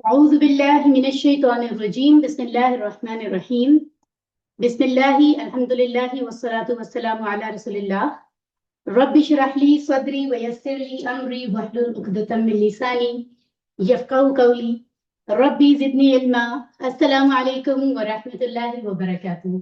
أعوذ بالله من الشيطان الرجيم بسم الله الرحمن الرحيم بسم الله الحمد لله والصلاة والسلام على رسول الله رب اشرح لي صدري ويسر لي أمري واحلل عقدة من لساني يفقهوا قولي ربي زدني علما السلام عليكم ورحمة الله وبركاته.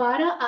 12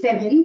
7।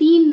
3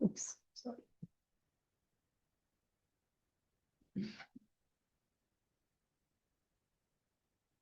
Oops, sorry.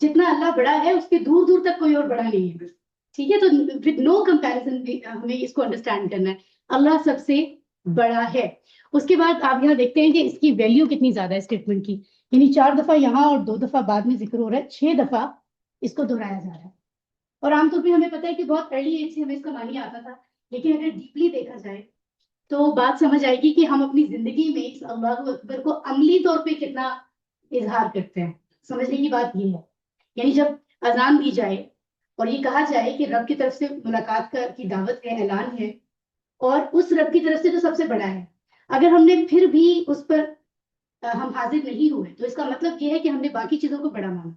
جتنا اللہ بڑا ہے اس کے دور دور تک کوئی اور بڑا نہیں ہے. ٹھیک ہے, تو ود نو کمپیرزن ہمیں اس کو انڈرسٹینڈ کرنا ہے, اللہ سب سے بڑا ہے. اس کے بعد آپ یہاں دیکھتے ہیں کہ اس کی ویلیو کتنی زیادہ ہے اسٹیٹمنٹ کی, یعنی 4 دفعہ یہاں اور 2 دفعہ بعد میں ذکر ہو رہا ہے, 6 دفعہ اس کو دہرایا جا رہا ہے. اور عام طور پہ ہمیں پتہ ہے کہ بہت ارلی ایج سے ہمیں اس کا معنی آتا تھا, لیکن اگر ڈیپلی دیکھا جائے تو بات سمجھ آئے گی کہ ہم اپنی زندگی میں اس اللہ اکبر کو عملی طور پہ کتنا اظہار کرتے ہیں. سمجھنے کی بات یہ ہے, یعنی جب اذان دی جائے اور یہ کہا جائے کہ رب کی طرف سے ملاقات کی دعوت ہے, اعلان ہے, اور اس رب کی طرف سے جو سب سے بڑا ہے, اگر ہم نے پھر بھی اس پر ہم حاضر نہیں ہوئے تو اس کا مطلب یہ ہے کہ ہم نے باقی چیزوں کو بڑا مانا.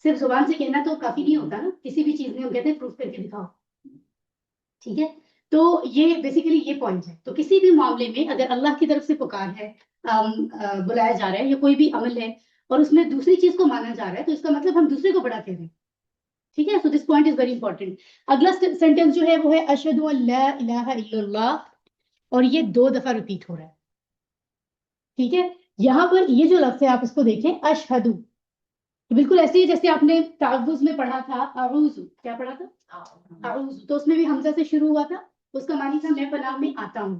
صرف زبان سے کہنا تو کافی نہیں ہوتا نا, کسی بھی چیز میں ہم کہتے ہیں پروف کر کے دکھاؤ. ٹھیک ہے, تو یہ بیسیکلی یہ پوائنٹ ہے. تو کسی بھی معاملے میں اگر اللہ کی طرف سے پکار ہے, بلایا جا رہا ہے, یا کوئی بھی عمل ہے اور اس میں دوسری چیز کو مانا جا رہا ہے, تو اس کا مطلب ہم دوسرے کو بڑا کہہ رہے ہیں. ٹھیک ہے, so this point is very important. اگلا سینٹینس جو ہے وہ ہے اشہد ان لا الہ الا اللہ, اور یہ 2 دفعہ ریپیٹ ہو رہا ہے. ٹھیک ہے, یہاں پر یہ جو لفظ ہے آپ اس کو دیکھیں, اشہدو, بالکل ایسے ہی جیسے آپ نے تعوذ میں پڑھا تھا اعوذ, کیا پڑھا تھا اعوذ, تو اس میں بھی حمزہ سے شروع ہوا تھا, اس کا معنی تھا میں پناہ میں آتا ہوں.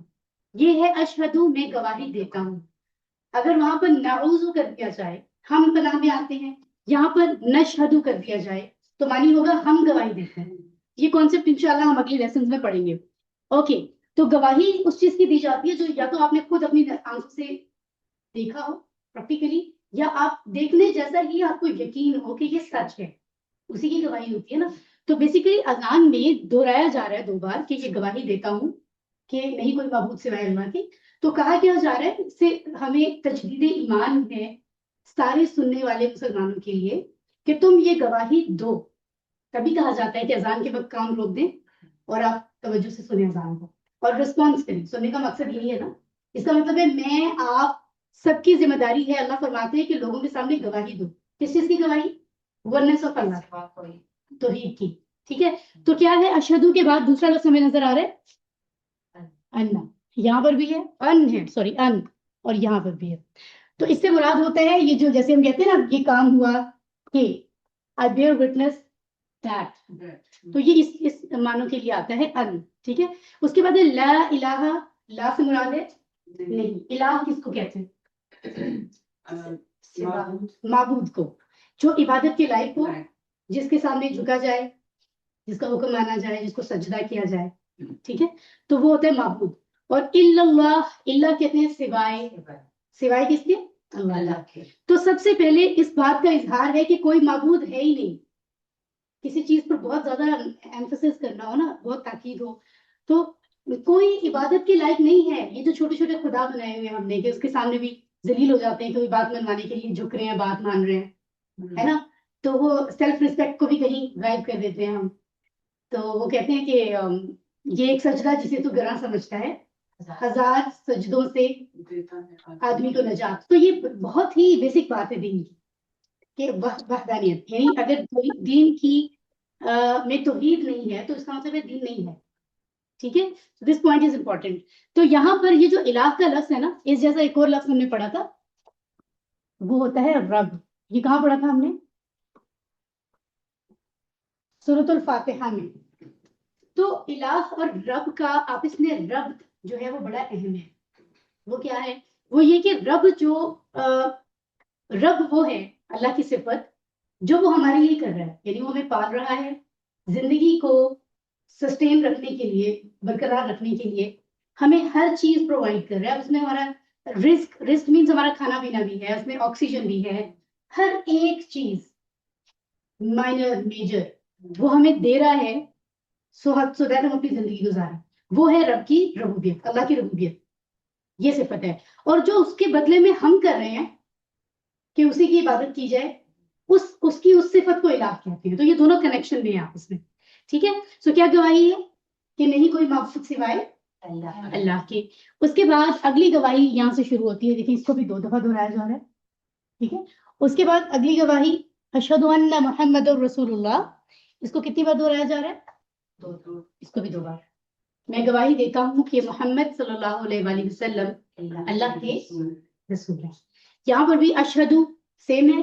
یہ ہے اشہدو, میں گواہی دیتا ہوں. اگر وہاں پر نعوذ کر دیا جائے, ہم پناہ میں آتے ہیں, یہاں پر نشہدو کر دیا جائے تو معنی ہوگا ہم گواہی دیتے ہیں. یہ کانسیپٹ انشاءاللہ ہم اگلی لیسنز میں پڑھیں گے. اوکے, تو گواہی اس چیز کی دی جاتی ہے جو یا تو آپ نے خود اپنی آنکھ سے دیکھا ہو پریکٹیکلی, یا آپ دیکھنے جیسا ہی آپ کو یقین ہو کہ یہ سچ ہے, اسی کی گواہی ہوتی ہے نا. تو بیسیکلی اذان میں دہرایا جا رہا ہے 2 بار کہ یہ گواہی دیتا ہوں کہ نہیں کوئی معبود سوائے اللہ کے. تو کہا کیا جا رہا ہے, اس سے ہمیں تجدید ایمان ہے سارے سننے والے مسلمانوں کے لیے کہ تم یہ گواہی دو. کبھی کہا جاتا ہے کہ اذان کے وقت کام روک دیں اور آپ توجہ سے سنیں اذان کو اور رسپانس کریں. سننے کا مقصد یہی ہے نا, اس کا مطلب ہے میں آپ سب کی ذمہ داری ہے, اللہ فرماتے ہیں کہ لوگوں کے سامنے گواہی دو. کس چیز کی گواہی؟ ونس آف اللہ, توحید کی. ٹھیک ہے, تو کیا ہے اشہدو کے بعد دوسرا لفظ ہمیں نظر آ رہا ہے اللہ, یہاں پر بھی ہے ان ہے, سوری ان, اور یہاں پر بھی ہے. تو اس سے مراد ہوتا ہے یہ جو جیسے ہم کہتے ہیں نا یہ کام ہوا کہ I bear witness that, تو یہ اس معنوں کے لیے آتا ہے ان. ٹھیک ہے, اس کے بعد ہے لا الہ, لا سے مراد ہے نہیں, الہ کس کو کہتے ہیں؟ معبود کو, جو عبادت کے لائق ہو, جس کے سامنے جھکا جائے, جس کا حکم مانا جائے, جس کو سجدہ کیا جائے. ٹھیک ہے, تو وہ ہوتا ہے معبود. اور الا اللہ, اللہ کہتے ہیں سوائے, سوائے کس کے؟ اللہ کے. تو سب سے پہلے اس بات کا اظہار ہے کہ کوئی معبود ہے ہی نہیں. کسی چیز پر بہت زیادہ ایمفسس کرنا ہو نا, بہت تاکید ہو, تو کوئی عبادت کے لائق نہیں ہے. یہ جو چھوٹے چھوٹے خدا بنائے ہوئے ہم نے کہ اس کے سامنے بھی ذلیل ہو جاتے ہیں, کوئی بات منوانے کے لیے جھک رہے ہیں, بات مان رہے ہیں, ہے نا, تو وہ سیلف ریسپیکٹ کو بھی کہیں غائب کر دیتے ہیں ہم. تو وہ کہتے ہیں کہ یہ ایک سجدہ جسے تو گراں سمجھتا ہے, 1000 سجدوں سے آدمی کو نجات. تو یہ بہت ہی بیسک بات ہے دین کی کہ وحدانیت, یعنی اگر دین کی میں توحید نہیں ہے تو اس کا مطلب ہے دین نہیں ہے. ٹھیک ہے, دس پوائنٹ از امپورٹنٹ. تو یہاں پر یہ جو الہ کا لفظ ہے نا, اس جیسا ایک اور لفظ ہم نے پڑھا تھا, وہ ہوتا ہے رب. یہ کہاں پڑھا تھا ہم نے؟ سورۃ الفاتحہ میں. تو الہ اور رب کا آپس میں ربط جو ہے وہ بڑا اہم ہے. وہ کیا ہے؟ وہ یہ کہ رب جو رب وہ ہے اللہ کی صفت جو وہ ہمارے لیے کر رہا ہے, یعنی وہ ہمیں پال رہا ہے, زندگی کو سسٹین رکھنے کے لیے, برقرار رکھنے کے لیے ہمیں ہر چیز پرووائڈ کر رہا ہے. اس میں ہمارا رزق مینس ہمارا کھانا پینا بھی ہے, اس میں آکسیجن بھی ہے, ہر ایک چیز مائنر میجر وہ ہمیں دے رہا ہے سو دیٹ ہم اپنی زندگی گزاریں. وہ ہے رب کی ربوبیت, اللہ کی ربوبیت, یہ صفت ہے. اور جو اس کے بدلے میں ہم کر رہے ہیں کہ اسی کی عبادت کی جائے, اس کی اس صفت کو الہ کہتے ہیں. تو یہ دونوں کنیکشن میں ہیں آپس میں. ٹھیک ہے, سو کیا گواہی ہے کہ نہیں کوئی معبود سوائے اللہ کے. اس کے بعد اگلی گواہی یہاں سے شروع ہوتی ہے, دیکھیں اس کو بھی 2 دفعہ دہرایا جا رہا ہے. ٹھیک ہے, اس کے بعد اگلی گواہی اشہد ان محمد رسول اللہ, اس کو کتنی بار دہرایا جا رہا ہے؟ 2. اس کو بھی 2 بار. میں گواہی دیتا ہوں کہ محمد صلی اللہ علیہ وآلہ وسلم اللہ کے رسول ہیں. یہاں پر بھی اشہدو سیم ہے,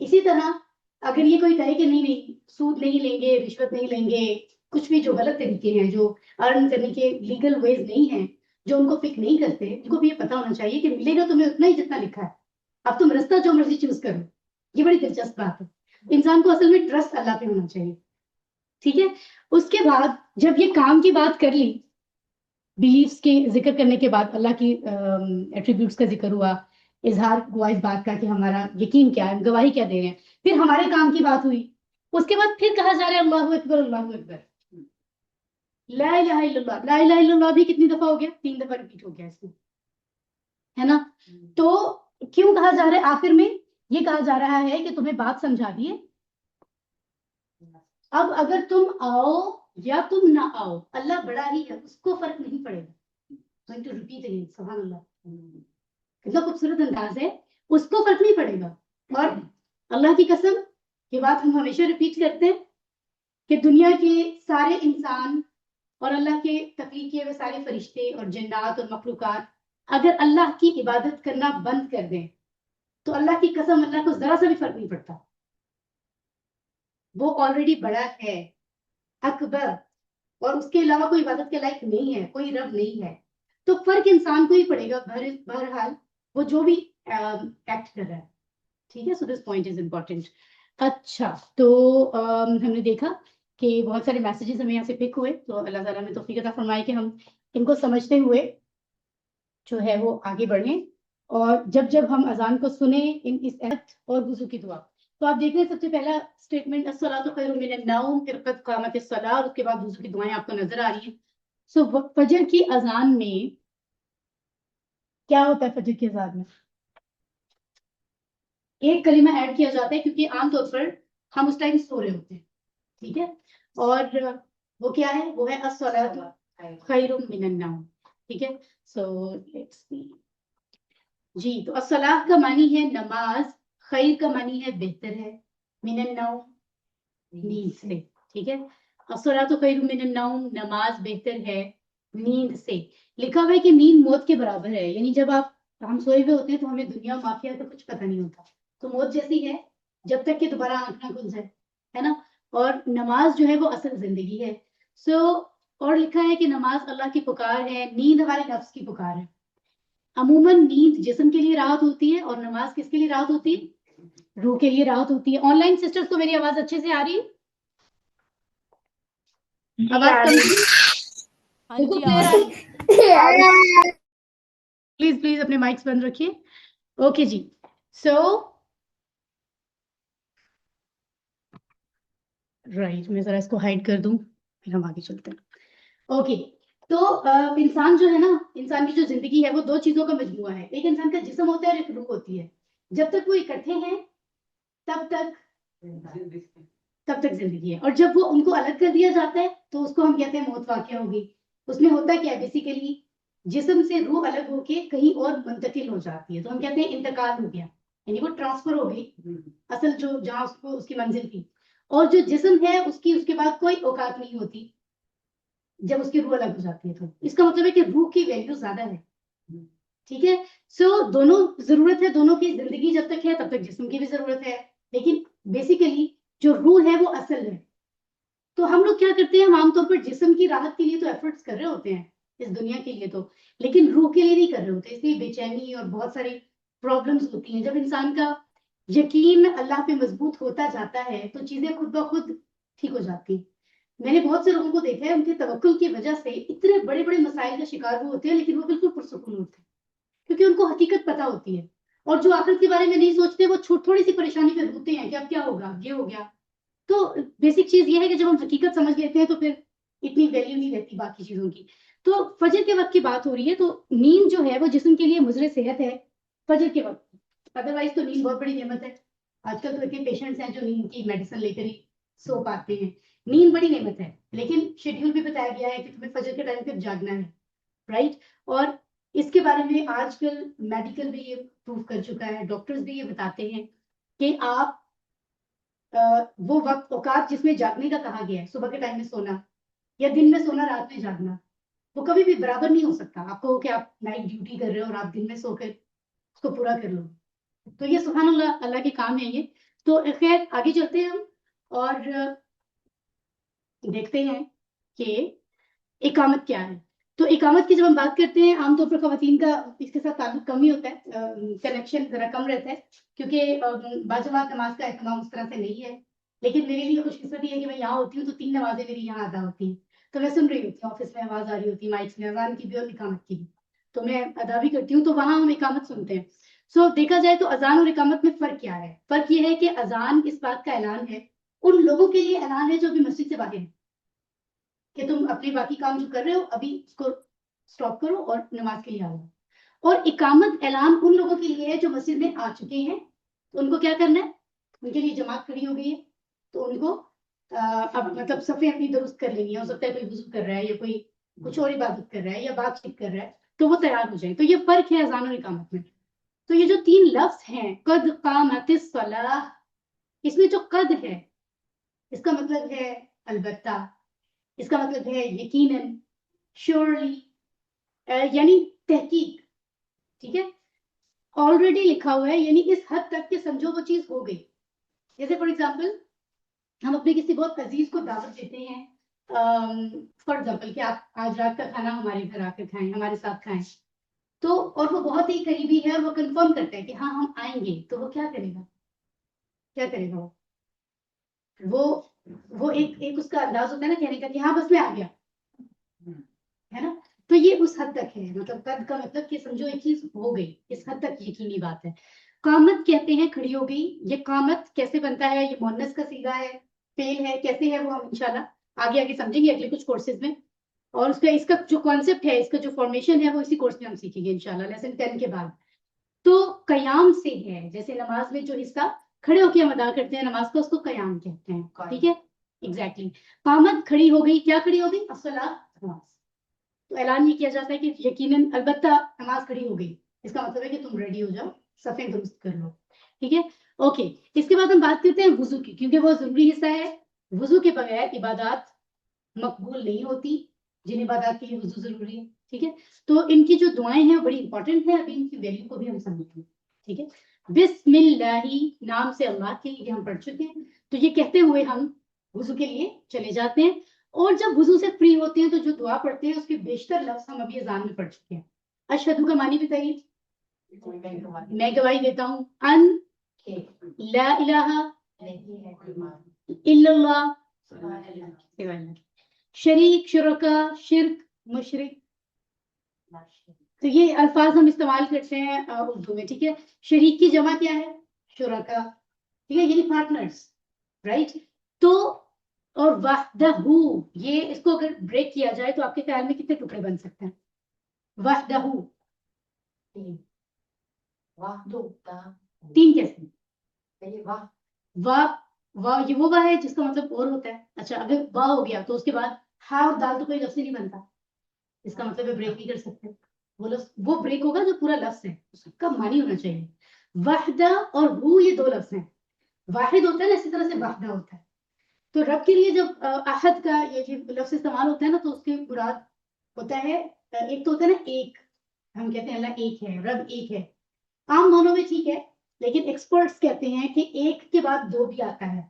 اسی طرح اگر یہ کوئی کہے کہ نہیں نہیں سود نہیں لیں گے, رشوت نہیں لیں گے, کچھ بھی جو غلط طریقے ہیں, جو ارن کرنے کے لیگل ویز نہیں ہیں, جو ان کو فک نہیں کرتے, ان کو بھی یہ پتا ہونا چاہیے کہ ملے گا تمہیں اتنا ہی جتنا لکھا ہے, اب تم رستہ جو مرضی چوز کرو. یہ بڑی دلچسپ بات ہے. انسان کو اصل میں ٹرسٹ اللہ پہ ہونا چاہیے. ٹھیک ہے. اس کے بعد جب یہ کام کی بات کر لی, بلیفس کے ذکر کرنے کے بعد اللہ کی ایٹریبیوٹس کا ذکر ہوا, اظہار ہوا اس بات کا کہ ہمارا یقین کیا ہے, گواہی کیا دے رہے ہیں, پھر ہمارے کام کی بات ہوئی. اس کے بعد پھر کہا جا رہا ہے اللہ اکبر اللہ اکبر, لا الہ الا اللہ. لا الہ الا اللہ بھی کتنی دفعہ ہو گیا؟ 3 دفعہ ریپیٹ ہو گیا اس میں, ہے نا. تو کیوں کہا جا رہا ہے آخر میں؟ یہ کہا جا رہا ہے کہ تمہیں بات سمجھا دیے, اب اگر تم آؤ یا تم نہ آؤ, اللہ بڑا ہی ہے, اس کو فرق نہیں پڑے گا. going to repeat again, سبحان اللہ, کتنا خوبصورت انداز ہے, اس کو فرق نہیں پڑے گا. اور اللہ کی قسم یہ بات ہم ہمیشہ ریپیٹ کرتے ہیں کہ دنیا کے سارے انسان اور اللہ کے تخلیق کیے ہوئے سارے فرشتے اور جنات اور مخلوقات اگر اللہ کی عبادت کرنا بند کر دیں تو اللہ کی قسم اللہ کو ذرا سا بھی فرق نہیں پڑتا. وہ آلریڈی بڑا ہے, اکبر, اور اس کے علاوہ کوئی عبادت کے لائق نہیں ہے, کوئی رب نہیں ہے. تو فرق انسان کو ہی پڑے گا بہرحال وہ جو بھی ایکٹ کر رہا ہے. ٹھیک ہے. So this point is important. اچھا, تو ہم نے دیکھا کہ بہت سارے میسیجز ہمیں یہاں سے پک ہوئے, تو اللہ تعالیٰ نے توفیق عطا فرمائے کہ ہم ان کو سمجھتے ہوئے جو ہے وہ آگے بڑھیں. اور جب جب ہم اذان کو سنیں اس عہد اور وضو کی دعا, تو آپ دیکھ رہے ہیں سب سے پہلا اسٹیٹمنٹ الصلاۃ خیر من النوم, پھر قد قامت الصلاۃ, اور اس کے بعد وضو کی دعائیں آپ کو نظر آ رہی ہیں. سو فجر کی اذان میں کیا ہوتا ہے؟ فجر کی اذان میں ایک کلمہ ایڈ کیا جاتا ہے کیونکہ عام طور پر ہم اس ٹائم سو رہے ہوتے ہیں. ٹھیک ہے. اور وہ کیا ہے؟ وہ ہے الصلاۃ خیر من النوم. ٹھیک ہے. سو لیٹس سی جی, تو الصلاۃ کا معنی ہے نماز, خیر کا معنی ہے بہتر ہے, من النوم نیند سے. ٹھیک ہے. الصلاۃ خیر من النوم, نماز بہتر ہے نیند سے. لکھا ہوا ہے کہ نیند موت کے برابر ہے, یعنی جب ہم سوئے ہوئے ہوتے ہیں تو ہمیں دنیا مافیا کا کچھ پتہ نہیں ہوتا, تو موت جیسی ہے جب تک کہ دوبارہ آنکھ نہ کھل جائے, ہے نا. اور نماز جو ہے وہ اصل زندگی ہے. سو اور لکھا ہے کہ نماز اللہ کی پکار ہے, نیند ہمارے نفس کی پکار ہے. عموماً نیند جسم کے لیے راحت ہوتی ہے اور نماز کس کے لیے راحت ہوتی ہے؟ روح کے لیے راحت ہوتی ہے. آن لائن سسٹرز کو میری آواز اچھے سے آ رہی ہے؟ آواز کم بالکل کلیئر آ رہی ہے؟ پلیز پلیز اپنے مائکس بند رکھیے. اوکے جی. سو رائٹ, میں ذرا اس کو ہائڈ کر دوں پھر ہم آگے چلتے ہیں. اوکے. تو انسان جو ہے نا, انسان کی جو زندگی ہے وہ 2 چیزوں کا مجموعہ ہے. ایک انسان کا جسم ہوتا ہے اور ایک روح ہوتی ہے. جب تک وہ اکٹھے ہیں تب تک زندگی ہے, اور جب وہ ان کو الگ کر دیا جاتا ہے تو اس کو ہم کہتے ہیں موت واقع ہوگی. اس میں ہوتا کیا ہے؟ بیسیکلی جسم سے روح الگ ہو کے کہیں اور منتقل ہو جاتی ہے, تو ہم کہتے ہیں انتقال ہو گیا, یعنی وہ ٹرانسفر ہو گئی اصل جو جہاں اس کو اس کی منزل تھی. اور جو جسم ہے اس کے بعد کوئی اوقات نہیں ہوتی جب اس کی روح الگ ہو جاتی ہے. تو اس کا مطلب ہے کہ روح کی ویلیو زیادہ ہے. ٹھیک ہے. سو دونوں ضرورت ہے, دونوں کی زندگی جب تک ہے تب تک جسم کی بھی ضرورت ہے, لیکن بیسیکلی جو روح ہے وہ اصل ہے. تو ہم لوگ کیا کرتے ہیں, ہم عام طور پر جسم کی راحت کے لیے تو ایفرٹس کر رہے ہوتے ہیں اس دنیا کے لیے تو, لیکن روح کے لیے نہیں کر رہے ہوتے. اس لیے بے چینی اور بہت ساری پرابلمس ہوتی ہیں. جب انسان کا یقین اللہ پہ مضبوط ہوتا جاتا ہے تو چیزیں خود بخود ٹھیک ہو جاتی ہیں. میں نے بہت سے لوگوں کو دیکھا ہے, ان کے توکل کی وجہ سے اتنے بڑے بڑے مسائل کا شکار وہ ہوتے ہیں لیکن وہ بالکل پرسکون ہوتے ہیں, کیونکہ ان کو حقیقت پتہ ہوتی ہے. اور جو آخرت کے بارے میں نہیں سوچتے وہ تھوڑی سی پریشانی پہ روتے ہیں کہ اب کیا ہوگا, یہ ہو گیا. تو بیسک چیز یہ ہے کہ جب ہم حقیقت سمجھ لیتے ہیں تو پھر اتنی ویلیو نہیں رہتی باقی چیزوں کی. تو فجر کے وقت کی بات ہو رہی ہے, تو نیند جو ہے وہ جسم کے لیے مضر صحت ہے فجر کے وقت. ادروائز تو نیند بہت بڑی نعمت ہے. آج کل تو اتنے پیشنٹس ہیں جو نیند کی میڈیسن لے کر ہی سو پاتے ہیں. نیند بڑی نعمت ہے, لیکن شیڈیول بھی بتایا گیا ہے کہ تمہیں فجر کے ٹائم پہ جاگنا ہے, رائٹ. اور اس کے بارے میں آج کل میڈیکل بھی یہ پروف کر چکا ہے, ڈاکٹرز بھی یہ بتاتے ہیں کہ آپ وہ وقت اوقات جس میں جاگنے کا کہا گیا ہے, صبح کے ٹائم میں سونا یا دن میں سونا, رات میں جاگنا, وہ کبھی بھی برابر نہیں ہو سکتا. آپ کو کہ آپ نائٹ ڈیوٹی کر رہے ہو اور آپ دن میں سو کر اس کو پورا کر لو. تو یہ سبحان اللہ اللہ کے کام ہے یہ. تو خیر آگے چلتے ہیں ہم اور دیکھتے ہیں کہ اقامت کیا ہے. تو اقامت کی جب ہم بات کرتے ہیں عام طور پر خواتین کا اس کے ساتھ تعلق کم ہی ہوتا ہے, کنیکشن ذرا کم رہتا ہے کیونکہ بعض اوقات نماز کا اہتمام اس طرح سے نہیں ہے. لیکن میرے لیے خوش قسمتی ہے کہ میں یہاں ہوتی ہوں تو 3 نمازیں میری یہاں ادا ہوتی ہیں. تو میں سن رہی ہوتی ہوں, آفس میں آواز آ رہی ہوتی ہے مائک میں, اذان کی بھی اور اقامت کی بھی, تو میں ادا بھی کرتی ہوں, تو وہاں ہم اقامت سنتے ہیں. سو دیکھا جائے تو اذان اور اقامت میں فرق کیا ہے؟ فرق یہ ہے کہ اذان اس بات کا اعلان ہے, ان لوگوں کے لیے اعلان ہے جو ابھی مسجد سے باہر ہیں, کہ تم اپنے باقی کام جو کر رہے ہو ابھی اس کو سٹاپ کرو اور نماز کے لیے آؤ. اور اقامت اعلان ان لوگوں کے لیے ہے جو مسجد میں آ چکے ہیں, تو ان کو کیا کرنا ہے, ان کے لیے جماعت کھڑی ہو گئی ہے تو ان کو اب مطلب صفیں اپنی درست کر لینی ہے. ہو سکتا ہے کوئی وضو کر رہا ہے یا کوئی کچھ اور عبادت کر رہا ہے یا بات چیت کر رہا ہے, تو وہ تیار ہو جائیں. تو یہ فرق ہے اذان اور اقامت میں. تو یہ جو 3 لفظ ہیں قد قامت الصلاۃ, اس میں جو قد ہے اس کا مطلب ہے البتہ, اس کا مطلب ہے یقیناً, شیورلی, یعنی تحقیق, ٹھیک ہے, آلریڈی لکھا ہوا ہے, یعنی اس حد تک کہ سمجھو وہ چیز ہو گئی. جیسے فار ایگزامپل ہم اپنے کسی بہت عزیز کو دعوت دیتے ہیں, فار ایگزامپل کہ آپ آج رات کا کھانا ہمارے گھر آ کر کھائیں, ہمارے ساتھ کھائیں, تو اور وہ بہت ہی قریبی ہے اور وہ کنفرم کرتا ہے کہ ہاں ہم آئیں گے, تو وہ کیا کرے گا, کیا کرے گا وہ ایک اس کا انداز ہوتا ہے نا کہنے کا کہ ہاں بس میں آ گیا, ہے نا. تو یہ اس حد تک ہے, مطلب قد کا مطلب کہ سمجھو ایک چیز ہو گئی, اس حد تک یقینی بات ہے. قامت کہتے ہیں کھڑی ہو گئی. یہ قامت کیسے بنتا ہے, یہ مؤنث کا صیغہ ہے, فعل ہے, کیسے ہے وہ ہم انشاءاللہ آگے سمجھیں گے اگلے کچھ کورسز میں. اور اس کا جو کانسیپٹ ہے, اس کا جو فارمیشن ہے وہ اسی کورس میں ہم سیکھیں گے انشاءاللہ لیسن 10 کے بعد. تو قیام سے ہے, جیسے نماز میں جو حصہ کھڑے ہو کے ہم ادا کرتے ہیں نماز کا, اس کو قیام کہتے ہیں, ٹھیک ہے, ایگزیکٹلی. قامت کھڑی ہو گئی, کیا کھڑی ہو گئی, الصلاۃ, نماز. تو اعلان یہ کیا جاتا ہے کہ یقیناً البتہ نماز کھڑی ہو گئی, اس کا مطلب ہے کہ تم ریڈی ہو جاؤ, صفیں درست کر لو, ٹھیک ہے, اوکے. اس کے بعد ہم بات کرتے ہیں وضو کی, کیونکہ وہ ضروری حصہ ہے. وضو کے بغیر عبادات مقبول نہیں ہوتی, جن عبادات کے لیے وضو ضروری ہے, ٹھیک ہے. تو ان کی جو دعائیں ہیں وہ بڑی امپورٹنٹ ہیں, ابھی ان کی ویلیو کو بھی ہم سمجھیں گے, ٹھیک ہے. بسم اللہ, نام سے اللہ کے, یہ ہم پڑھ چکے ہیں. تو یہ کہتے ہوئے ہم وضو کے لیے چلے جاتے ہیں, اور جب وضو سے فری ہوتے ہیں تو جو دعا پڑھتے ہیں اس کے بیشتر لفظ ہم ابھی اذان میں پڑھ چکے ہیں. اشہدو کا معنی بتائیے. میں گواہی دیتا ہوں ان لا الہ الا اللہ, شریک, شرکا, شرک, مشرک. تو یہ الفاظ ہم استعمال کرتے ہیں اردو میں, ٹھیک ہے. شریک کی جمع کیا ہے, شرکا, ٹھیک ہے, یعنی پارٹنرز, رائٹ. تو اور وحدہ, یہ اس کو اگر بریک کیا جائے تو آپ کے خیال میں کتنے ٹکڑے بن سکتے ہیں؟ وحدہ 3 کیسے؟ واہ, یہ وہ واہ ہے جس کا مطلب اور ہوتا ہے. اچھا, اگر واہ ہو گیا تو اس کے بعد ہا اور دال تو کوئی لفظ ہی نہیں بنتا, اس کا مطلب ہے بریک نہیں کر سکتے. وہ لفظ وہ بریک ہوگا جو پورا لفظ ہے, اس کا معنی ہونا چاہیے. وحدہ اور ہو یہ 2 لفظ ہیں. واحد ہوتا ہے نا, اسی طرح سے وحدہ ہوتا ہے. تو رب کے لیے جب احد کا یہ لفظ استعمال ہوتا ہے نا, تو اس کے مراد ہوتا ہے, ایک تو ہوتا ہے نا ایک, ہم کہتے ہیں اللہ ایک ہے, رب ایک ہے. عام معنوں میں ٹھیک ہے, لیکن ایکسپرٹس کہتے ہیں کہ ایک کے بعد 2 بھی آتا ہے.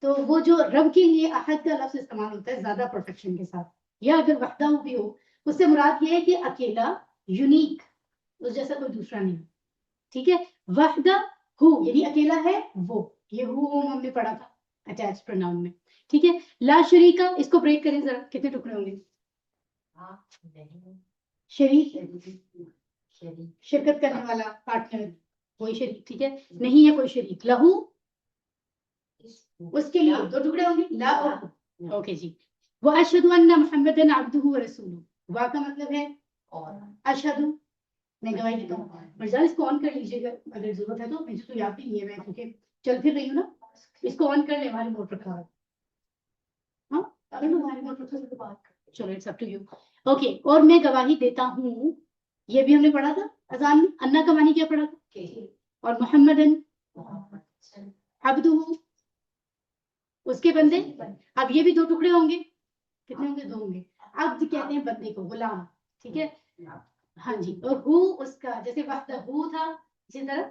تو وہ جو رب کے لیے احد کا لفظ استعمال ہوتا ہے زیادہ پروٹیکشن کے ساتھ, یا اگر وحدہ بھی ہو, اس سے مراد یہ ہے کہ اکیلا, یونیک, اس جیسا کوئی دوسرا نہیں, ٹھیک ہے. وحدہ ہو یعنی اکیلا ہے وہ, یہ ہو ہم نے پڑھا تھا اٹیچ پروناؤن میں, ٹھیک ہے. لا شریکا, اس کو بریک کریں ذرا, کتنے ٹکڑے ہوں گے؟ شریک, شرکت کرنے والا, پارٹنر, کوئی شریک, ٹھیک ہے, نہیں ہے کوئی شریک. لہو, اس کے لیے 2 ٹکڑے ہوں گے, لا اور ہو, اوکے جی. وہ اشہد ان محمد عبدہ ورسولہ, وا کا مطلب ہے اشہد, میں گواہی دیتا ہوں. مرزا اس کو آن کر لیجیے گا اگر ضرورت ہے تو, مجھے تو یاد بھی نہیں ہے, میں کیونکہ چل پھر رہی ہوں نا. اس کو آن کر لیں, ہماری موٹ رکھا ہے. ہاں اگر ہماری موٹ رکھا تو بات چلو, it's up to you. Okay, اور میں گواہی دیتا ہوں, یہ بھی ہم نے پڑھا تھا اذان میں. انا کا معنی کیا پڑھا تھا؟ اور محمدن عبدہ, اس کے بندے. اب یہ بھی 2 ٹکڑے ہوں گے, کتنے ہوں گے؟ 2 ہوں گے. عبد کہتے ہیں بندے کو, غلام, ٹھیک ہے. ہاں جی، اور ہو اس کا، جیسے وقت ہو تھا اسی طرح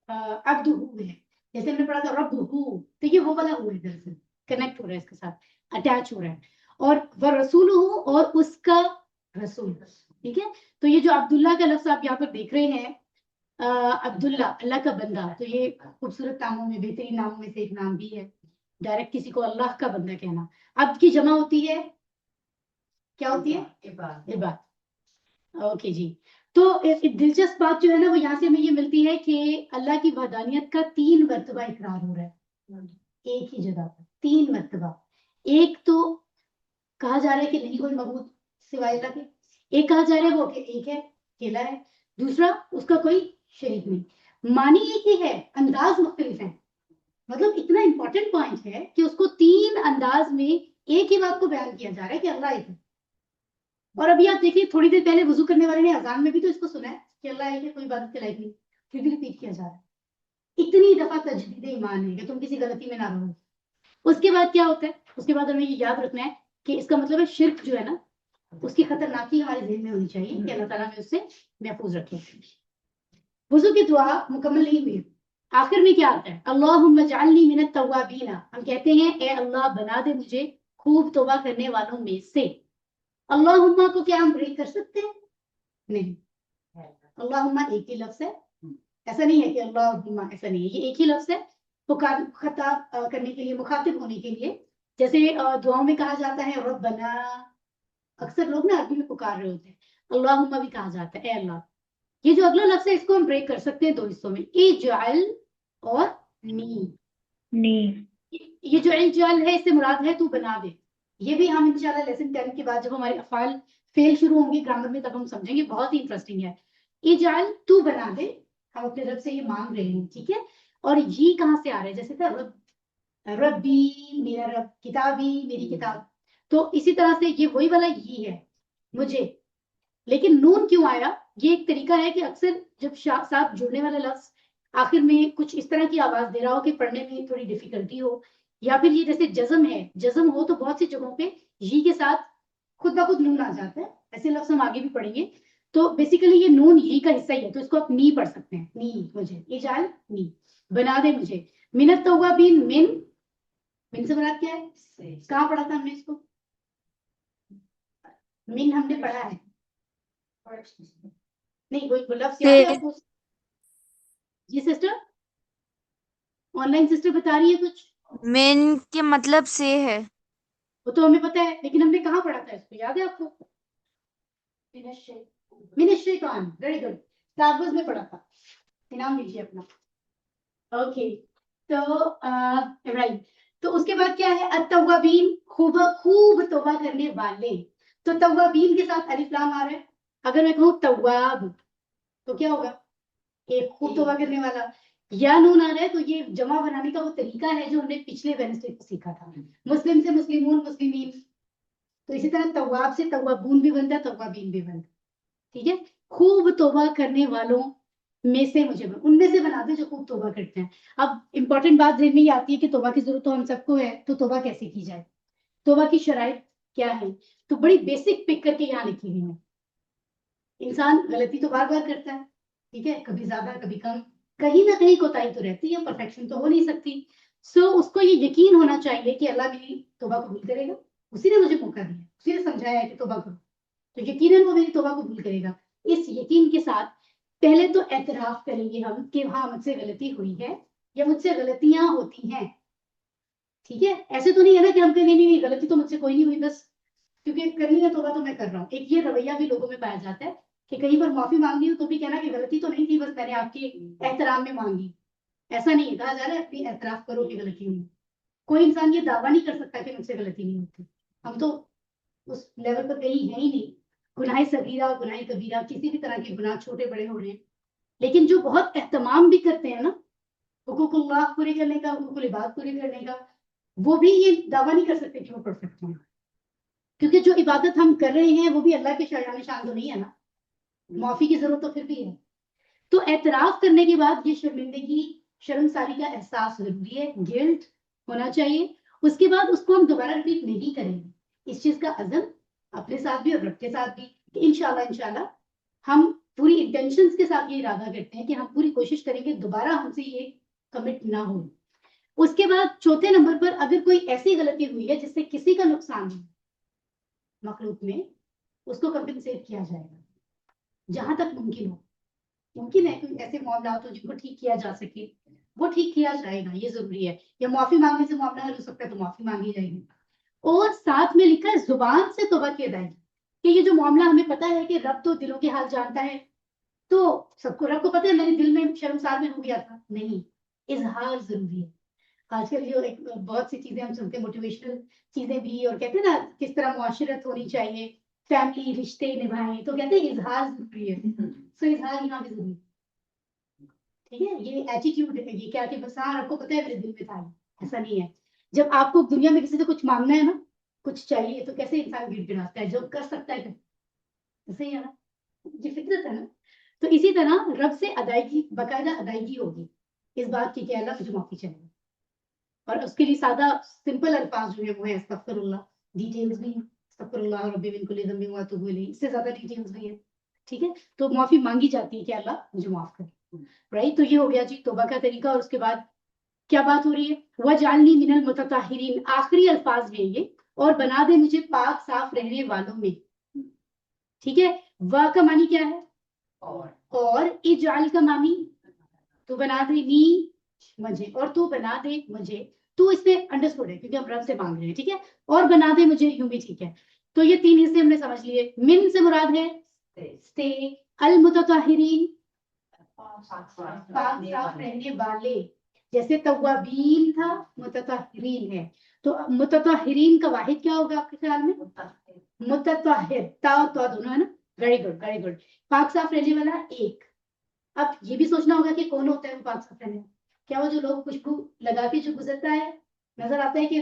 عبد ہو ہے، جیسے ہم نے پڑھا تھا رب ہو، تو یہ وہ والا ہو ہے، دراصل کنیکٹ ہو رہا ہے اس کے ساتھ، اٹیچ ہو رہا ہے. اور وہ رسول ہو اور اس کا رسول. ٹھیک ہے، تو یہ جو عبداللہ کا لفظ آپ یہاں پر دیکھ رہے ہیں، عبداللہ اللہ کا بندہ، تو یہ خوبصورت ناموں میں بہترین ناموں میں سے ایک نام بھی ہے. ڈائریکٹ کسی کو اللہ کا بندہ کہنا. عبد کی جمع ہوتی ہے، کیا ہوتی ہے؟ عباد. اوکے جی. تو ایک دلچسپ بات جو ہے نا وہ یہاں سے ہمیں یہ ملتی ہے کہ اللہ کی وحدانیت کا 3 مرتبہ اقرار ہو رہا ہے ایک ہی جگہ پر، 3 مرتبہ. ایک تو کہا جا رہا ہے کہ نہیں کوئی معبود سوائے اللہ کے، ایک کہا جا رہا ہے وہ کہ ایک ہے، اکیلا ہے، دوسرا اس کا کوئی شریک نہیں. معنی ایک ہی ہے، انداز مختلف ہیں. مطلب اتنا امپورٹنٹ پوائنٹ ہے کہ اس کو 3 انداز میں ایک ہی بات کو بیان کیا جا رہا ہے کہ اللہ ایک ہے. اور ابھی آپ دیکھیے تھوڑی دیر پہلے وضو کرنے والے نے اذان میں بھی تو اس کو سنا ہے کہ اللہ ایک ہے، کوئی عبادت کے لائق نہیں، پھر بھی ریپیٹ کیا جا رہا ہے. اتنی دفعہ تجدید ایمان ہے کہ تم کسی غلطی میں نہ رہو. اس کے بعد کیا ہوتا ہے؟ اس کے بعد ہمیں یہ یاد رکھنا ہے کہ اس کا مطلب ہے شرک جو ہے نا اس کی خطرناکی ہمارے ذہن میں ہونی چاہیے کہ اللہ تعالیٰ میں اس سے محفوظ رکھے. وضو کی دعا مکمل نہیں ہوئی، آخر میں کیا آتا ہے؟ اللہم اجعلنی من التوابین. ہم کہتے ہیں اے اللہ بنا دے مجھے خوب توبہ کرنے والوں میں سے. اللہم کو کیا ہم بریک کر سکتے ہیں؟ نہیں. اللہم ایک ہی لفظ ہے، ایسا نہیں ہے کہ اللہم، ایسا نہیں ہے، یہ ایک ہی لفظ ہے خطاب کرنے کے لیے، مخاطب ہونے کے لیے. جیسے دعاؤں میں کہا جاتا ہے ربنا، اکثر لوگ نا عربی میں پکار رہے ہوتے ہیں، اللہم بھی کہا جاتا ہے اے اللہ. یہ جو اگلا لفظ ہے اس کو ہم بریک کر سکتے ہیں 2 حصوں میں، اجعل اور نی. یہ جو اجعل ہے اس سے مراد ہے تو بنا دے. یہ بھی ہم انشاءاللہ لیسن 10 کے بعد جب ہمارے افعال فیل شروع ہوں گے گرامر میں تب ہم سمجھیں گے، بہت ہی انٹرسٹنگ ہے. اجعل تو بنا دے، ہم اپنے رب سے یہ مانگ رہے ہیں. ٹھیک ہے، اور یہ کہاں سے آ رہا ہے؟ جیسے تھا ربی میرا رب، کتابی میری کتاب، تو اسی طرح سے یہ وہی والا یہ ہے مجھے. لیکن نون کیوں آیا؟ یہ ایک طریقہ ہے کہ اکثر جب ساتھ جڑنے والا لفظ آخر میں کچھ اس طرح کی آواز دے رہا ہو کہ پڑھنے میں تھوڑی ڈیفیکلٹی ہو، یا پھر یہ جیسے جزم ہے، جزم ہو تو بہت سی جگہوں پہ یہ کے ساتھ خود بخود نون آ جاتا ہے. ایسے لفظ ہم آگے بھی پڑھیں گے. تو بیسیکلی یہ نون یہ کا حصہ ہی ہے، تو اس کو آپ نی پڑھ سکتے ہیں. نی مجھے، اجعل نی، بنا دے مجھے من التوابین. من سے مراد کیا ہے؟ کہاں پڑھا تھا ہم نے اس کو؟ من ہم نے پڑھا ہے نہیں، کوئی لفظ یاد ہے آپ کو؟ جی سسٹر، آن لائن سسٹر بتا رہی ہے کچھ؟ من کے مطلب سے ہے. وہ تو ہمیں پتا ہے، لیکن ہم نے کہاں پڑھا تھا اس کو، یاد ہے آپ کو؟ من الشیطان. ویری گڈ، تحفظ میں پڑھا تھا. انعام لیجیے اپنا. اوکے، تو رائٹ، تو اس کے بعد کیا ہے؟ التوابین، خوب توبہ کرنے والے. تو توابین کے ساتھ الف لام آ رہا ہے. اگر میں کہوں تواب تو کیا ہوگا؟ ایک خوب توبہ کرنے والا. یا نون آ رہا ہے تو یہ جمع بنانے کا وہ طریقہ ہے جو ہم نے پچھلے وینسڈے کو سیکھا تھا. مسلم سے مسلمون، مسلمین. تو اسی طرح تواب سے توابون بھی بنتا ہے، توابین بھی بنتا ہے. ٹھیک ہے، خوب توبہ کرنے والوں میں سے مجھے ان میں سے بنا دے جو خوب توبہ کرتے ہیں. اب امپورٹنٹ بات ذہن میں یہ آتی ہے کہ توبہ کی ضرورت تو ہم سب کو ہے، تو توبہ کیسے کی جائے؟ توبہ کی شرائط کیا ہے؟ تو بڑی بیسک پک کر کے یہاں لکھی ہوئی ہے. انسان غلطی تو بار بار کرتا ہے، ٹھیک ہے، کبھی زیادہ کبھی کم، کہیں نہ کہیں کوتاہی تو رہتی ہے، پرفیکشن تو ہو نہیں سکتی. سو اس کو یہ یقین ہونا چاہیے کہ اللہ میری توبہ قبول کرے گا. اسی نے مجھے موقع دیا، اسی نے سمجھایا ہے کہ توبہ کرو، تو یقیناً وہ میری توبہ قبول کرے گا. اس یقین کے ساتھ پہلے تو اعتراف کریں گے ہم کہ ہاں مجھ سے غلطی ہوئی ہے یا مجھ سے غلطیاں ہوتی ہیں. ٹھیک ہے، ایسے تو نہیں ہے نا کہ ہم کہیں نہیں غلطی تو مجھ سے کوئی نہیں ہوئی بس، کیونکہ کرنی ہے توبہ تو میں کر رہا ہوں. ایک یہ رویہ بھی لوگوں میں پایا جاتا ہے کہ کہیں پر معافی مانگنی ہو تو بھی کہنا کہ غلطی تو نہیں تھی، بس میں نے آپ کے احترام میں مانگی. ایسا نہیں ہے، کہا جا رہا ہے اپنی اعتراف کرو کہ غلطی ہوئی. کوئی انسان یہ دعویٰ نہیں کر سکتا کہ مجھ سے غلطی نہیں ہوتی. ہم تو اس لیول پر کہیں ہے ہی نہیں. گناہ صغیرہ گناہ کبیرہ کسی بھی طرح کے گناہ چھوٹے بڑے ہو رہے ہیں، لیکن جو بہت اہتمام بھی کرتے ہیں نا حقوق اللہ پورے کرنے کا، حقوق العباد پورے کرنے کا، وہ بھی یہ دعویٰ نہیں کر سکتے کہ وہ پرفیکٹ ہیں. کیونکہ جو عبادت ہم کر رہے ہیں وہ بھی اللہ کے شایان شان تو نہیں ہے نا، معافی کی ضرورت تو پھر بھی ہے. تو اعتراف کرنے کے بعد یہ شرمندگی، شرمساری کا احساس ضروری ہے، گلٹ ہونا چاہیے. اس کے بعد اس کو ہم دوبارہ ریپیٹ نہیں کریں گے. اس چیز کا عزم اپنے ساتھ بھی اور رب کے ساتھ بھی. کہ انشاءاللہ ہم پوری انٹینشنز کے ساتھ یہ ارادہ کرتے ہیں کہ ہم پوری کوشش کریں گے دوبارہ ہم سے یہ کمٹ نہ ہو. اس کے بعد چوتھے نمبر پر اگر کوئی ایسی غلطی ہوئی ہے جس سے کسی کا نقصان ہو مخلوق میں, اس کو کمپنسیٹ کیا جائے گا جہاں تک ممکن ہو. ممکن ہے کوئی ایسے معاملات ہو جن کو ٹھیک کیا جا سکے, وہ ٹھیک کیا جائے گا, یہ ضروری ہے. یا معافی مانگنے سے معاملہ حل ہو سکتا ہے تو معافی مانگی جائے گی. اور ساتھ میں لکھا ہے زبان سے توبہ کی ادائیگی, کہ یہ جو معاملہ ہمیں پتا ہے کہ رب تو دلوں کے حال جانتا ہے, تو سب کو رب کو پتا ہے میرے دل میں شرمسار میں ہو گیا تھا, نہیں, اظہار ضروری ہے. آج کل جو ایک بہت سی چیزیں ہم سنتے ہیں موٹیویشنل چیزیں بھی, اور کہتے ہیں نا کس طرح معاشرت ہونی چاہیے, فیملی رشتے نبھائیں, تو کہتے ہیں اظہار ضروری ہے. سو اظہار یہاں بھی ضروری ہے. ٹھیک ہے, یہ ایٹیٹیوڈ ہے, یہ کیا کہ بس ہاں آپ کو پتا ہے میرے دل میں تھا, ایسا نہیں ہے. جب آپ کو دنیا میں کسی سے کچھ مانگنا ہے نا, کچھ چاہیے, تو کیسے انسان گڑ گڑاتا ہے, جو کر سکتا ہے ایسے ہی ہے نا, یہ فطرت ہے نا. تو اسی طرح رب سے ادائیگی, باقاعدہ ادائیگی ہوگی اس بات کی کہ اللہ مجھے معافی چاہیے. اور اس کے لیے سادہ سمپل الفاظ جو ہے وہ ہے استغفر اللہ, ڈیٹیلز بھی ہیں, استغفر اللہ ربی من کل ذنب واتوب الیہ, اس سے زیادہ ڈیٹیلز بھی ہیں. ٹھیک ہے, تو معافی مانگی جاتی ہے کہ اللہ مجھے معاف کرے. رائٹ, تو یہ ہو گیا جی توبہ کا طریقہ. اور اس کے بعد کیا بات ہو رہی ہے, وَجْعَلْنِي مِنَ الْمُتَطَہِّرِينَ, آخری الفاظ میں یہ, اور بنا دے مجھے پاک صاف رہنے والوں میں. ٹھیک ہے, وا کا معنی کیا ہے, اور اجعل کا معنی تو بنا دے نی مجھے, اور تو بنا دے مجھے, تو اس سے انڈرسٹوڈ ہے کیونکہ ہم رب سے مانگ رہے ہیں. ٹھیک ہے, اور بنا دے مجھے یوں بھی ٹھیک ہے. تو یہ تین حصے ہم نے سمجھ لیے. من سے مراد ہے سے, المتطہرین پاک صاف رہنے والے, جیسے توابین تھا متطہرین ہے. تو متطہرین کا واحد کیا ہوگا آپ کے خیال میں, متطہر, تا تو دونوں ہے نا. Very good very good. پاک صاف رہنے والا ایک. اب یہ بھی سوچنا ہوگا کہ کون ہوتا ہے وہ پاک صاف رہنے والا. کیا وہ جو لوگ خوشبو لگا کے جو گزرتا ہے, نظر آتا ہے کہ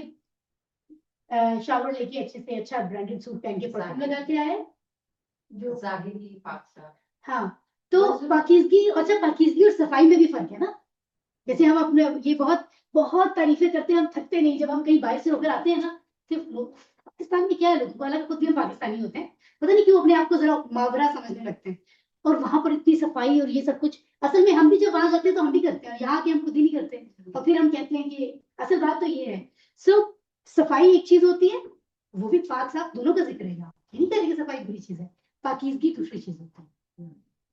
شاور لے کے اچھے سے اچھا برانڈیڈ سوٹ پہن کے پرفیوم لگا کے آئے, جو ظاہری پاک صاف. ہاں, تو پاکیزگی, اچھا پاکیزگی اور صفائی میں بھی فرق ہے نا. جیسے ہم اپنے یہ بہت بہت تعریفیں کرتے ہیں, ہم تھکتے نہیں. جب ہم کہیں باہر سے ہو کر آتے ہیں نا, صرف لوگ پاکستان میں کیا ہے, لوگوں کو الگ, خود بھی ہم پاکستانی ہوتے ہیں, پتہ نہیں کیوں اپنے آپ کو ذرا ماورا سمجھنے لگتے ہیں. اور وہاں پر اتنی صفائی اور یہ سب کچھ, اصل میں ہم بھی جب وہاں جاتے ہیں تو ہم بھی کرتے ہیں, یہاں کے ہم خود ہی نہیں کرتے. اور پھر ہم کہتے ہیں کہ اصل بات تو یہ ہے. سو صفائی ایک چیز ہوتی ہے, وہ بھی پاک صاف دونوں کا ذکر ہے. یہاں یہ نہیں کہہ رہے کہ صفائی بری چیز ہے, پاکیزگی دوسری چیز ہوتی ہے.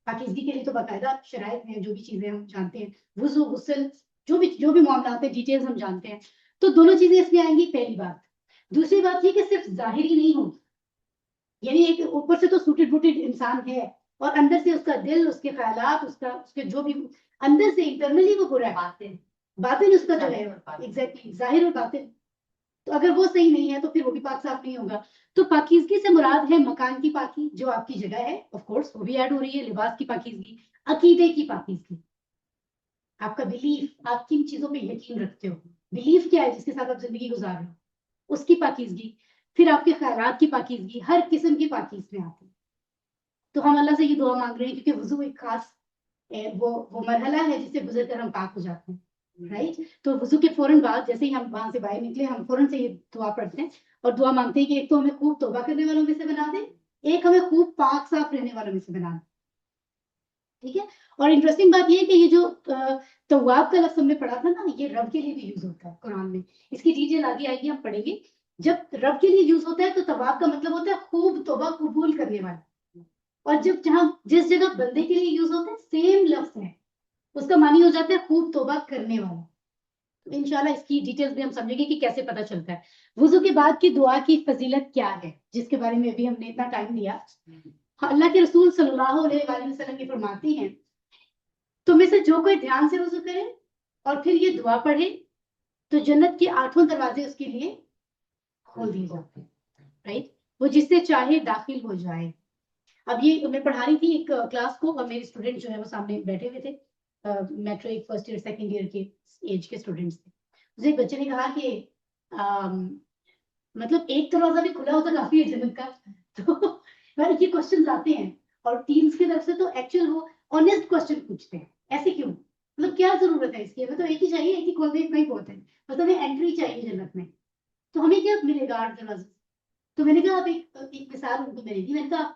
پاکیزگی کے لیے تو باقاعدہ شرائط ہیں, جو بھی چیزیں ہم جانتے ہیں, وضو غسل, جو بھی معاملات ہیں, ڈیٹیلز ہم جانتے ہیں. تو دونوں چیزیں اس میں آئیں گی, پہلی بات. دوسری بات یہ کہ صرف ظاہری نہیں ہوگی, یعنی ایک اوپر سے تو سوٹڈ بوٹڈ انسان ہے, اور اندر سے اس کا دل, اس کے خیالات, اس کے جو بھی اندر سے انٹرنلی وہ برا ہے, باطن اس کا جو ہے ایگزیکٹلی ظاہر اور باطن, تو اگر وہ صحیح نہیں ہے تو پھر وہ بھی پاک صاف نہیں ہوگا. تو پاکیزگی سے مراد ہے مکان کی پاکی, جو آپ کی جگہ ہے, آف کورس وہ بھی ایڈ ہو رہی ہے. لباس کی پاکیزگی, عقیدے کی پاکیزگی, آپ کا بلیف, آپ کن چیزوں پہ یقین رکھتے ہو, بلیف کیا ہے جس کے ساتھ آپ زندگی گزار رہے ہو, اس کی پاکیزگی. پھر آپ کے خیالات کی پاکیزگی, ہر قسم کی پاکی اس میں آتی ہے. تو ہم اللہ سے یہ دعا مانگ رہے ہیں کیونکہ وضو ایک خاص وہ مرحلہ ہے جس سے گزر کر ہم پاک ہو جاتے ہیں. رائٹ, تو وضو کے فوراً بعد جیسے ہی ہم وہاں سے باہر نکلے, ہم فوراً سے یہ دعا پڑھتے ہیں اور دعا مانگتے ہیں کہ ایک تو ہمیں خوب توبہ کرنے والوں میں سے بنا دے, ایک ہمیں خوب پاک صاف رہنے والوں میں سے بنا دے. ٹھیک ہے, اور انٹرسٹنگ بات یہ ہے کہ یہ جو تواب کا لفظ ہم نے پڑھا تھا نا, یہ رب کے لیے بھی یوز ہوتا ہے قرآن میں. اس کی ڈیٹیل آگے آئے گی, ہم پڑھیں گے. جب رب کے لیے یوز ہوتا ہے تو تواب کا مطلب ہوتا ہے خوب توبہ قبول کرنے والا. اور جس جگہ بندے کے لیے یوز ہوتا ہے, سیم لفظ ہے, اس کا معنی ہو جاتا ہے خوب توبہ کرنے والا. انشاءاللہ اس کی ڈیٹیلز بھی ہم سمجھیں گے کہ کیسے پتہ چلتا ہے. وضو کے بعد کی دعا کی فضیلت کیا ہے, جس کے بارے میں ابھی ہم نے اتنا ٹائم لیا. اللہ کے رسول صلی اللہ علیہ وآلہ وسلم یہ فرماتی ہیں, تم میں سے جو کوئی دھیان سے وضو کرے اور پھر یہ دعا پڑھے تو جنت کے 8 دروازے اس کے لیے کھول دیے جاتے ہیں. رائٹ, وہ جس سے چاہے داخل ہو جائے. اب یہ میں پڑھا رہی تھی ایک کلاس کو, اور میرے اسٹوڈنٹ جو ہے وہ سامنے بیٹھے ہوئے تھے, matric first year second year کے ایج کے اسٹوڈنٹس تھے. مجھے ایک بچے نے کہا کہ مطلب ایک دروازہ بھی کھلا ہوتا کافی ہے جنت کا. تو یہ کوشچنز آتے ہیں, اور ٹینس کی طرف سے تو ایکچوئل وہ آنےسٹ کوشچن پوچھتے ہیں, ایسے کیوں, مطلب کیا ضرورت ہے اس کی, ہمیں تو ایک ہی چاہیے, ایک ہی کھول دے اتنا ہی بہت ہے, مطلب ہمیں انٹری چاہیے جنت میں, تو ہمیں کیا ملے گا 8 دروازے. تو میں نے کہا آپ ایک مثال ان کو میں نے دی. میں نے کہا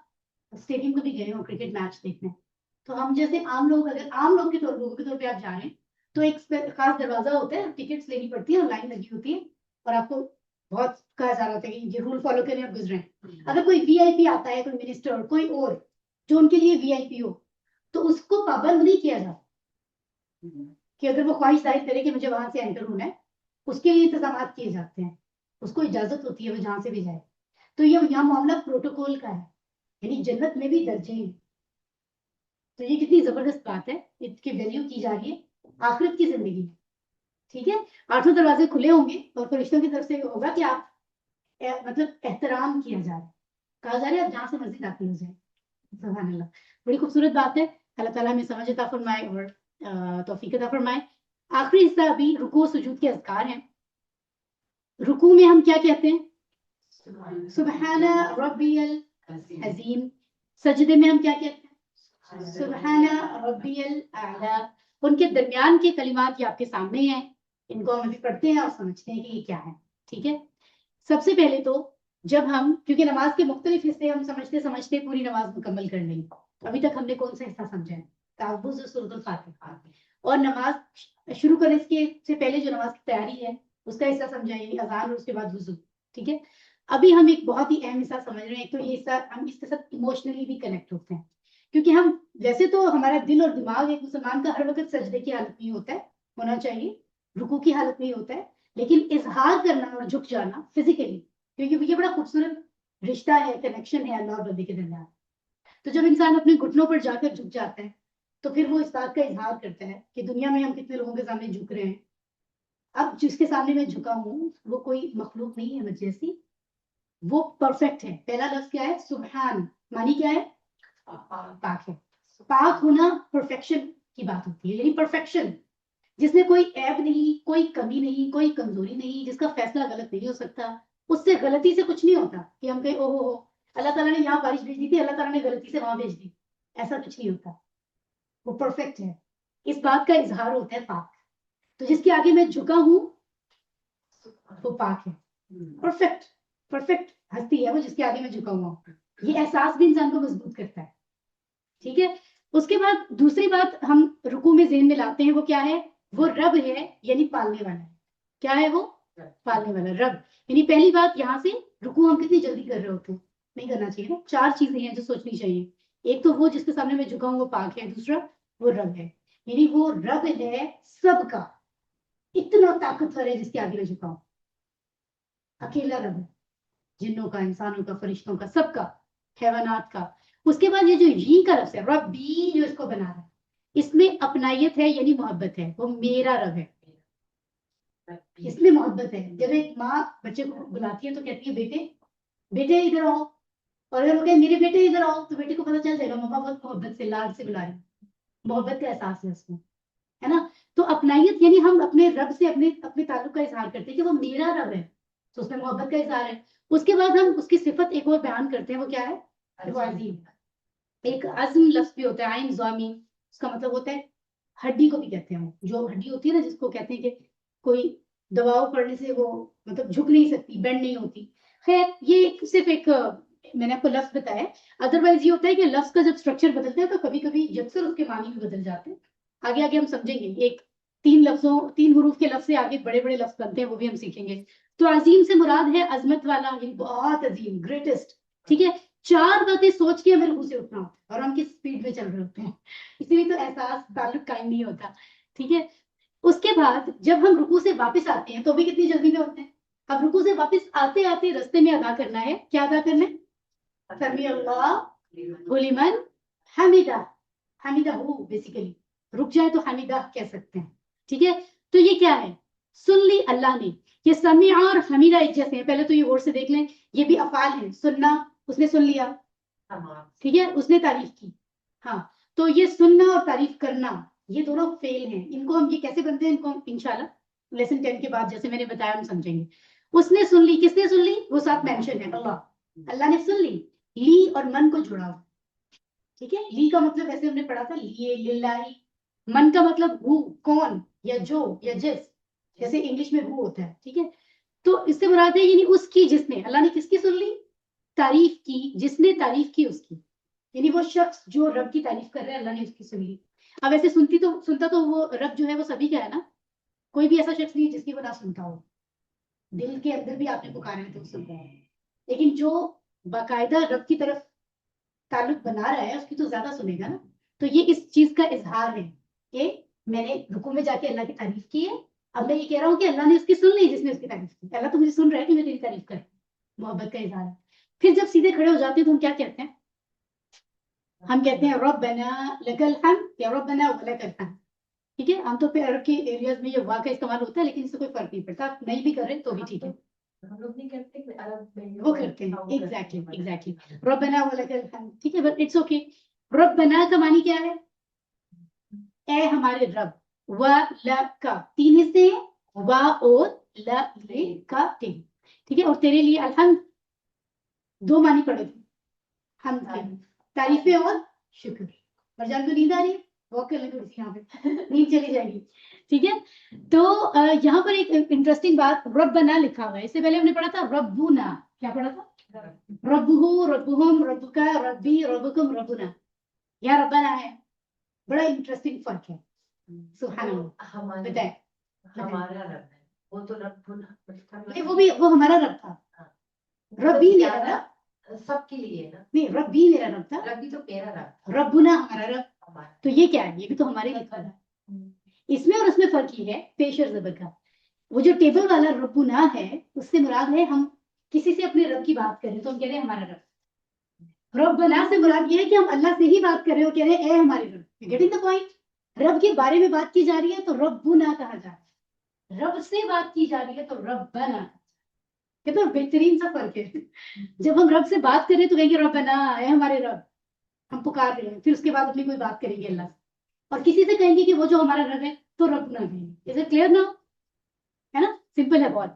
اسٹیڈیم کو بھی گئے ہوں کرکٹ میچ دیکھنے, تو ہم جیسے عام لوگ, اگر عام لوگ کے طور پہ آپ جا رہے ہیں تو ایک خاص دروازہ ہوتا ہے, ٹکٹس لینی پڑتی ہے اور لائن لگی ہوتی ہے, اور آپ کو بہت کہا جا رہا تھا کہ یہ رول فالو کریں اور گزریں. اگر کوئی وی آئی پی آتا ہے, کوئی منسٹر, کوئی اور جو ان کے لیے وی آئی پی ہو, تو اس کو پابند نہیں کیا جاتا کہ اگر وہ خواہش ظاہر کرے کہ مجھے وہاں سے انٹر ہونا ہے, اس کے لیے انتظامات کیے جاتے ہیں, اس کو اجازت ہوتی ہے وہ جہاں سے بھی جائے. تو یہ یہاں معاملہ پروٹوکول کا ہے, یعنی جنت میں بھی درجے ہیں. تو یہ کتنی زبردست بات ہے, اس کی ویلیو کی جا رہی ہے آخرت کی زندگی میں. ٹھیک ہے, 8 دروازے کھلے ہوں گے اور فرشتوں کی طرف سے ہوگا کہ آپ مطلب احترام کیا جا رہا ہے, کہا جا رہا ہے آپ جہاں سے مرضی داخل ہو جائیں. سبحان اللہ, بڑی خوبصورت بات ہے. اللہ تعالیٰ ہمیں سمجھ عطا فرمائے اور توفیق عطا فرمائے. آخری حصہ ابھی رکوع و سجود کے اذکار ہیں. رکوع میں ہم کیا کہتے ہیں؟ سبحان ربی العظیم. سجدے میں ہم کیا کہتے ہیں؟ سبحان ربی الاعلی. ان کے درمیان کے کلمات یہ آپ کے سامنے ہیں, ان کو ہم ابھی پڑھتے ہیں اور سمجھتے ہیں کہ یہ کیا ہے. ٹھیک ہے, سب سے پہلے تو جب ہم, کیونکہ نماز کے مختلف حصے ہم سمجھتے سمجھتے پوری نماز مکمل کر لیں, ابھی تک ہم نے کون سا حصہ سمجھا ہے؟ تعوذ و سورۃ الفاتحہ. اور نماز شروع کرنے کے سے پہلے جو نماز کی تیاری ہے اس کا حصہ سمجھا, یعنی اذان اور اس کے بعد وضو. ٹھیک ہے, ابھی ہم ایک بہت ہی اہم حصہ سمجھ رہے ہیں. ایک تو یہ حصہ ہم اس کے ساتھ ایموشنلی بھی کنیکٹ ہوتے ہیں, کیونکہ ہم ویسے تو ہمارا دل اور دماغ ایک مسلمان کا ہر وقت سجدے کی حالت میں ہوتا ہے, ہونا چاہیے, رکوع کی حالت میں ہوتا ہے, لیکن اظہار کرنا اور جھک جانا فزیکلی, کیونکہ یہ بڑا خوبصورت رشتہ ہے, کنیکشن ہے اللہ اور بندے کے درمیان. تو جب انسان اپنے گھٹنوں پر جا کر جھک جاتا ہے تو پھر وہ اس بات کا اظہار کرتا ہے کہ دنیا میں ہم کتنے لوگوں کے سامنے جھک رہے ہیں. اب جس کے سامنے میں جھکا ہوں وہ کوئی مخلوق نہیں ہے مجھ جیسی, وہ پرفیکٹ ہے. پہلا لفظ کیا ہے؟ سبحان, معنی کیا ہے؟ پاک ہے. پاک ہونا پرفیکشن کی بات ہوتی ہے, یعنی پرفیکشن جس میں کوئی عیب نہیں, کوئی کمی نہیں, کوئی کمزوری نہیں, جس کا فیصلہ غلط نہیں ہو سکتا. اس سے غلطی سے کچھ نہیں ہوتا کہ ہم کہیں او ہو اللہ تعالیٰ نے یہاں بارش بھیج دی تھی, اللہ تعالیٰ نے غلطی سے وہاں بھیج دی, ایسا کچھ نہیں ہوتا. وہ پرفیکٹ ہے, اس بات کا اظہار ہوتا ہے پاک. تو جس کے آگے میں جھکا ہوں وہ پاک ہے, پرفیکٹ. پرفیکٹ ہستی ہے وہ جس کے آگے میں جھکا ہوا ہوں. یہ احساس بھی انسان کو مضبوط کرتا ہے. ٹھیک ہے, اس کے بعد دوسری بات ہم رکوع میں ذہن میں لاتے ہیں, وہ کیا ہے؟ وہ رب ہے, یعنی پالنے والا ہے. کیا ہے وہ؟ پالنے والا رب. یعنی پہلی بات یہاں سے رکوع ہم کتنی جلدی کر رہے ہوتے ہیں, نہیں کرنا چاہیے نا. 4 چیزیں ہیں جو سوچنی چاہیے. ایک تو وہ جس کے سامنے میں جھکا ہوں وہ پاک ہے, دوسرا وہ رب ہے, یعنی وہ رب ہے سب کا, اتنا طاقتور ہے جس کے آگے میں جھکا ہوں. اکیلا رب ہے, جنوں کا, انسانوں کا, فرشتوں کا, سب کا, حیوانات کا. اس کے بعد یہ جو ی کا لفظ ہے ربی, جو اس کو بنا رہا ہے, اس میں اپنائیت ہے, یعنی محبت ہے. وہ میرا رب ہے, اس میں محبت ہے. جب ایک ماں بچے کو بلاتی ہے تو کہتی ہے بیٹے بیٹے ادھر آؤ, اور اگر وہ کہے میرے بیٹے ادھر آؤ تو بیٹے کو پتہ چل جائے گا ماما بہت محبت سے, لاڈ سے بلا رہے ہیں. محبت کا احساس ہے اس میں, ہے نا. تو اپنائیت یعنی ہم اپنے رب سے اپنے تعلق کا اظہار کرتے ہیں کہ وہ میرا رب ہے, تو اس میں محبت کا اظہار ہے. اس کے بعد ہم اس کی صفت ایک اور بیان کرتے ہیں, وہ کیا ہے؟ وہ عظیم. ایک عزم لفظ بھی ہوتا ہے, عین ضامین, اس کا مطلب ہوتا ہے ہڈی کو بھی کہتے ہیں. جو ہڈی ہوتی ہے نا, جس کو کہتے ہیں کہ کوئی دباؤ پڑنے سے وہ مطلب جھک نہیں سکتی, بینڈ نہیں ہوتی. خیر یہ صرف ایک میں نے آپ کو لفظ بتایا. ادروائز یہ ہوتا ہے کہ لفظ کا جب اسٹرکچر بدلتا ہے تو کبھی کبھی یکسر اس کے معنی بھی بدل جاتے ہیں. آگے آگے ہم سمجھیں گے. ایک 3 حروف کے لفظ سے آگے بڑے بڑے لفظ بنتے ہیں, وہ بھی ہم سیکھیں گے. تو عظیم سے مراد ہے عظمت والا, یعنی بہت عظیم, گریٹسٹ. ٹھیک ہے, 4 باتیں سوچ کے ہمیں رکوع سے اٹھنا ہوتا ہے, اور ہم کس اسپیڈ میں چل رہے ہوتے ہیں, اسی لیے تو احساس تعلق قائم نہیں ہوتا. ٹھیک ہے, اس کے بعد جب ہم رکوع سے واپس آتے ہیں تو بھی کتنی جلدی میں ہوتے ہیں. اب رکوع سے واپس آتے آتے رستے میں ادا کرنا ہے, کیا ادا کرنا ہے؟ سمی اللہ لمن حمیدہ. حمیدہ ہو بیسیکلی, رک جائے تو حمیدہ کہہ سکتے ہیں. ٹھیک ہے, تو یہ کیا ہے؟ سن لی اللہ نے. یہ سمیع اور حمیدہ ایک جیسے ہیں. پہلے تو یہ غور سے دیکھ لیں, یہ بھی افعال ہیں. سننا, اس نے سن لیا, ٹھیک ہے, اس نے تعریف کی. ہاں, تو یہ سننا اور تعریف کرنا, یہ دونوں فعل ہیں. ان کو ہم یہ کیسے بنتے ہیں, ان کو انشاءاللہ لیسن 10 کے بعد جیسے میں نے بتایا ہم سمجھیں گے. اس نے سن لی, کس نے سن لی؟ وہ ساتھ مینشن ہے, اللہ. اللہ نے سن لی, لی اور من کو جوڑا ہوا. ٹھیک ہے, لی کا مطلب ایسے ہم نے پڑھا تھا لیے, للہ. من کا مطلب ہو, کون یا جو یا جس, جیسے انگلش میں ہو ہوتا ہے. ٹھیک ہے, تو اس سے مراد ہے یعنی اس کی, جس نے. اللہ نے کس کی سن لی؟ تعریف کی, جس نے تعریف کی اس کی. یعنی وہ شخص جو رب کی تعریف کر رہا ہے اللہ نے اس کی سنی. اب ایسے سنتا تو وہ رب جو ہے وہ سبھی کا ہے نا, کوئی بھی ایسا شخص نہیں ہے جس کی وہ نہ سنتا ہو. دل کے اندر بھی آپ نے پکارا ہے تو سنتا ہے, لیکن جو باقاعدہ رب کی طرف تعلق بنا رہا ہے اس کی تو زیادہ سنے گا نا. تو یہ اس چیز کا اظہار ہے کہ میں نے رکوع میں جا کے اللہ کی تعریف کی ہے, اب میں یہ کہہ رہا ہوں کہ اللہ نے اس کی سن لی جس نے اس کی تعریف کی. اللہ تو مجھے سن رہا ہے کہ میں تیری تعریف کروں, محبت کا اظہار ہے. پھر جب سیدھے کھڑے ہو جاتے ہیں تو ہم کیا کہتے ہیں؟ ہم کہتے ہیں ربنا لک الحمد یا ربنا ولک الحمد. ٹھیک ہے, عام طور پہ عرب کے ایریاز میں یہ واو کا استعمال ہوتا ہے, لیکن اس سے کوئی فرق نہیں پڑتا, آپ نہیں بھی کر رہے تو بھی ٹھیک ہے. ہم لوگ نہیں کرتے کہ عرب میں وہ کرتے ہیں ایگزیکٹلی ربنا ولک الحمد. ٹھیک ہے, بٹ اٹس اوکے. ربنا کا معنی کیا ہے؟ اے ہمارے رب. و لک, تین حصے ہیں, و اور کا تین. ٹھیک ہے, اور تیرے لیے الحمد دو معنی پڑے تھے حمد کے, تعریفیں اور شکر. اور جان کو نیند آ رہی ہے, واک کر لیں تھوڑی سی, یہاں پہ نیند چلی جائے گی. ٹھیک ہے, تو یہاں پر ایک انٹرسٹنگ بات ربنا لکھا ہوا ہے. اس سے پہلے ہم نے پڑھا تھا ربنا, کیا پڑھا تھا؟ ربہ, ربہم, ربکا, ربی, ربکم, ربنا. یا ربنا ہے, بڑا انٹرسٹنگ فرق ہے. سبحان اللہ. بتائیں, ہمارا رب ہے, وہ تو رب نہیں وہ ہمارا رب تھا. ربی میرا رب, سب کے لیے نا, نہیں ربی میرا رب تھا, ربی تو میرا رب, ربنا ہمارا رب. ہمارا. تو یہ کیا ہے؟ یہ بھی تو ہمارے لکھا ہے. اس میں اور اس میں فرق یہ ہے پیش اور زبر کا. وہ جو ٹیبل والا ربنا ہے اس سے مراد ہے ہم کسی سے اپنے رب کی بات کریں تو ہم کہہ رہے ہیں ہمارا رب. ربنا سے مراد یہ ہے کہ ہم اللہ سے ہی بات کر رہے ہو, کہہ رہے ہیں اے ہمارے رب. Getting the point. رب کے بارے میں بات کی جا رہی ہے تو ربنا کہا جا رہا ہے, رب سے بات کی جا رہی ہے تو ربنا. کتنا بہترین سا فرق ہے. جب ہم رب سے بات کریں تو کہیں گے ربنا, اے ہمارے رب, ہم پکار رہے ہیں, پھر اس کے بعد اپنی کوئی بات کریں گے اللہ سے. اور کسی سے کہیں گے کہ وہ جو ہمارا رب ہے تو رب نہ کہیں گے. از اٹ کلیئر نا؟ ہے نا, سمپل ہے بہت.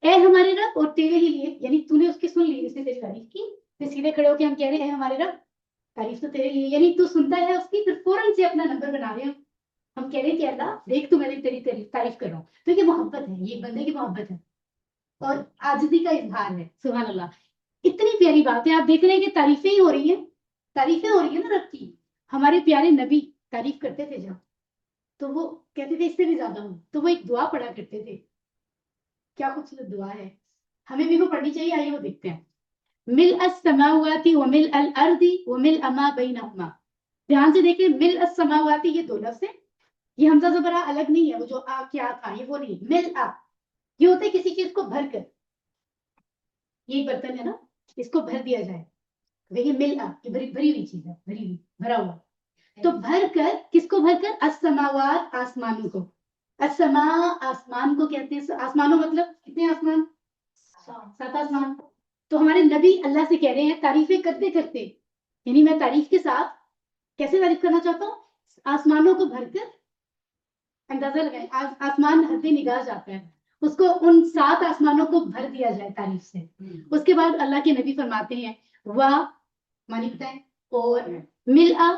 اے ہمارے رب, اور تیرے ہی لیے, یعنی تو نے اس کی سن لی, اس نے تیری تعریف کی, پھر سیدھے کھڑے ہو کے ہم کہہ رہے ہیں اے ہمارے رب, تعریف تو تیرے لیے, یعنی تو سنتا ہے اس کی, پھر فوراً سے اپنا نمبر بنا رہے ہیں. ہم کہہ رہے ہیں کہ اللہ دیکھ تو میں نے تیری تعریف کر رہا ہوں. تو یہ محبت ہے, یہ بندے کی محبت ہے اور عاجزی کا اظہار ہے. سبحان اللہ, اتنی پیاری بات ہے. آپ دیکھ رہے ہیں کہ تعریفیں ہی ہو رہی ہیں, تعریفیں ہو رہی ہیں نا رب کی. ہمارے پیارے نبی تعریف کرتے تھے جب, تو وہ کہتے تھے اس سے بھی زیادہ ہوں, تو وہ ایک دعا پڑھا کرتے تھے. کیا خوبصورت دعا ہے, ہمیں بھی وہ پڑھنی چاہیے. آئیے وہ دیکھتے ہیں. ملء السماوات وملء الارض وملء ما بینہما. دھیان سے دیکھیں, ملء السماوات یہ دو لفظ ہیں, یہ حمزہ زبرہ الگ نہیں ہے, وہ جو کیا تھا یہ وہ نہیں. ملء یہ ہوتا ہے کسی چیز کو بھر کر, یہ برتن ہے نا, اس کو بھر دیا جائے. دیکھیے ملء یہ بھری ہوئی چیز ہے, بھری ہوئی, بھرا ہوا. تو بھر کر, کس کو بھر کر؟ السماوات, آسمانوں کو. السماء آسمان کو کہتے ہیں. آسمانوں مطلب کتنے آسمان؟ 7 آسمان. تو ہمارے نبی اللہ سے کہہ رہے ہیں تعریفیں کرتے کرتے, یعنی میں تعریف کے ساتھ کیسے تعریف کرنا چاہتا ہوں؟ آسمانوں کو بھر کر. اندازہ لگائیں, آسمان حد نگاہ جاتا ہے, اس کو ان 7 آسمانوں کو بھر دیا جائے تعریف سے. اس کے بعد اللہ کے نبی فرماتے ہیں وا, معنی بتائیں, اور ملء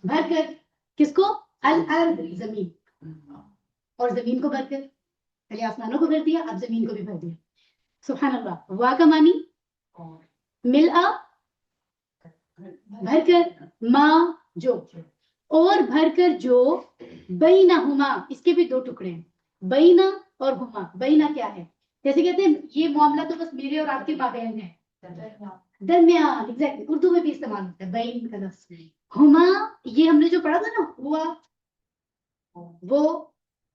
بھر کر, کس کو؟ الارض زمین, اور زمین کو بھر کر, پہلے آسمانوں کو بھر دیا, اب زمین کو بھی بھر دیا. سبحان اللہ. وا کا معنی ملء بھر کر, ما جو, اور بھر کر جو, بینہما اس کے بھی 2 ٹکڑے ہیں, بینا اور ہما. بینا کیا ہے؟ جیسے کہتے ہیں یہ معاملہ تو بس میرے اور آپ کے مابین ہے, درمیان. ایگزیکٹلی, اردو میں بھی استعمال ہوتا ہے بین کا لفظ. ہما یہ ہم نے جو پڑھا تھا نا, ہوا, وہ,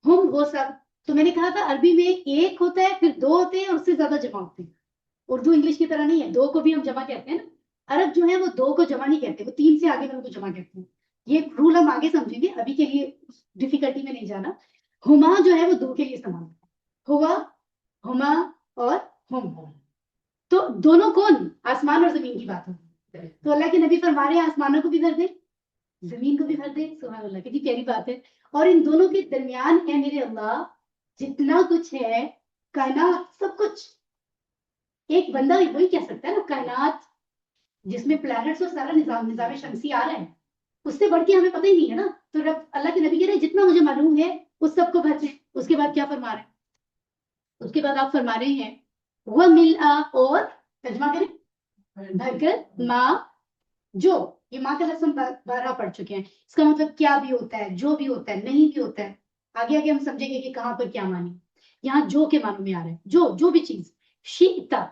ہم, وہ سب. تو میں نے کہا تھا عربی میں ایک ہوتا ہے, پھر 2 ہوتے ہیں, اور اس سے زیادہ جمع ہوتے ہیں. اردو انگلش کی طرح نہیں ہے, 2 کو بھی ہم جمع کہتے ہیں نا. عرب جو ہے وہ 2 کو جمع نہیں کہتے, وہ 3 سے آگے ان کو جمع کہتے ہیں. یہ رول ہم آگے سمجھیں گے, ابھی کے لیے ڈیفیکلٹی میں نہیں جانا. ہما جو ہے وہ 2 کے لیے استعمال ہوتا ہے, ہوا, ہما اور ہم. تو دونوں کون؟ آسمان اور زمین کی بات ہے. تو اللہ کے نبی فرما رہے ہیں آسمانوں کو بھی بھر دے, زمین کو بھی بھر دے. سبحان اللہ, کتنی پیاری بات ہے. اور ان دونوں کے درمیان ہے میرے اللہ جتنا کچھ ہے, کائنات, سب کچھ. ایک بندہ وہی کہہ سکتا ہے نا, کائنات جس میں پلانٹس اور سارا نظام شمسی آ رہا ہے, اس سے بڑھ کے ہمیں پتہ ہی نہیں ہے نا. تو رب اللہ کے نبی کہہ رہے ہیں جتنا مجھے معلوم ہے اس سب کو بھر دیں. اس کے بعد کیا فرما رہے ہیں؟ اس کے بعد آپ فرما رہے ہیں وہ ملء, اور ترجمہ کریں, بھر کر, ما جو, یہ ماں کا لفظ ہم بارہا پڑھ چکے ہیں. اس کا مطلب کیا بھی ہوتا ہے, جو بھی ہوتا ہے, نہیں بھی ہوتا ہے. آگے آگے ہم سمجھیں گے کہ کہاں پر کیا معنی. یہاں جو کے معنوں میں آ رہا ہے, جو بھی چیز. شئتا,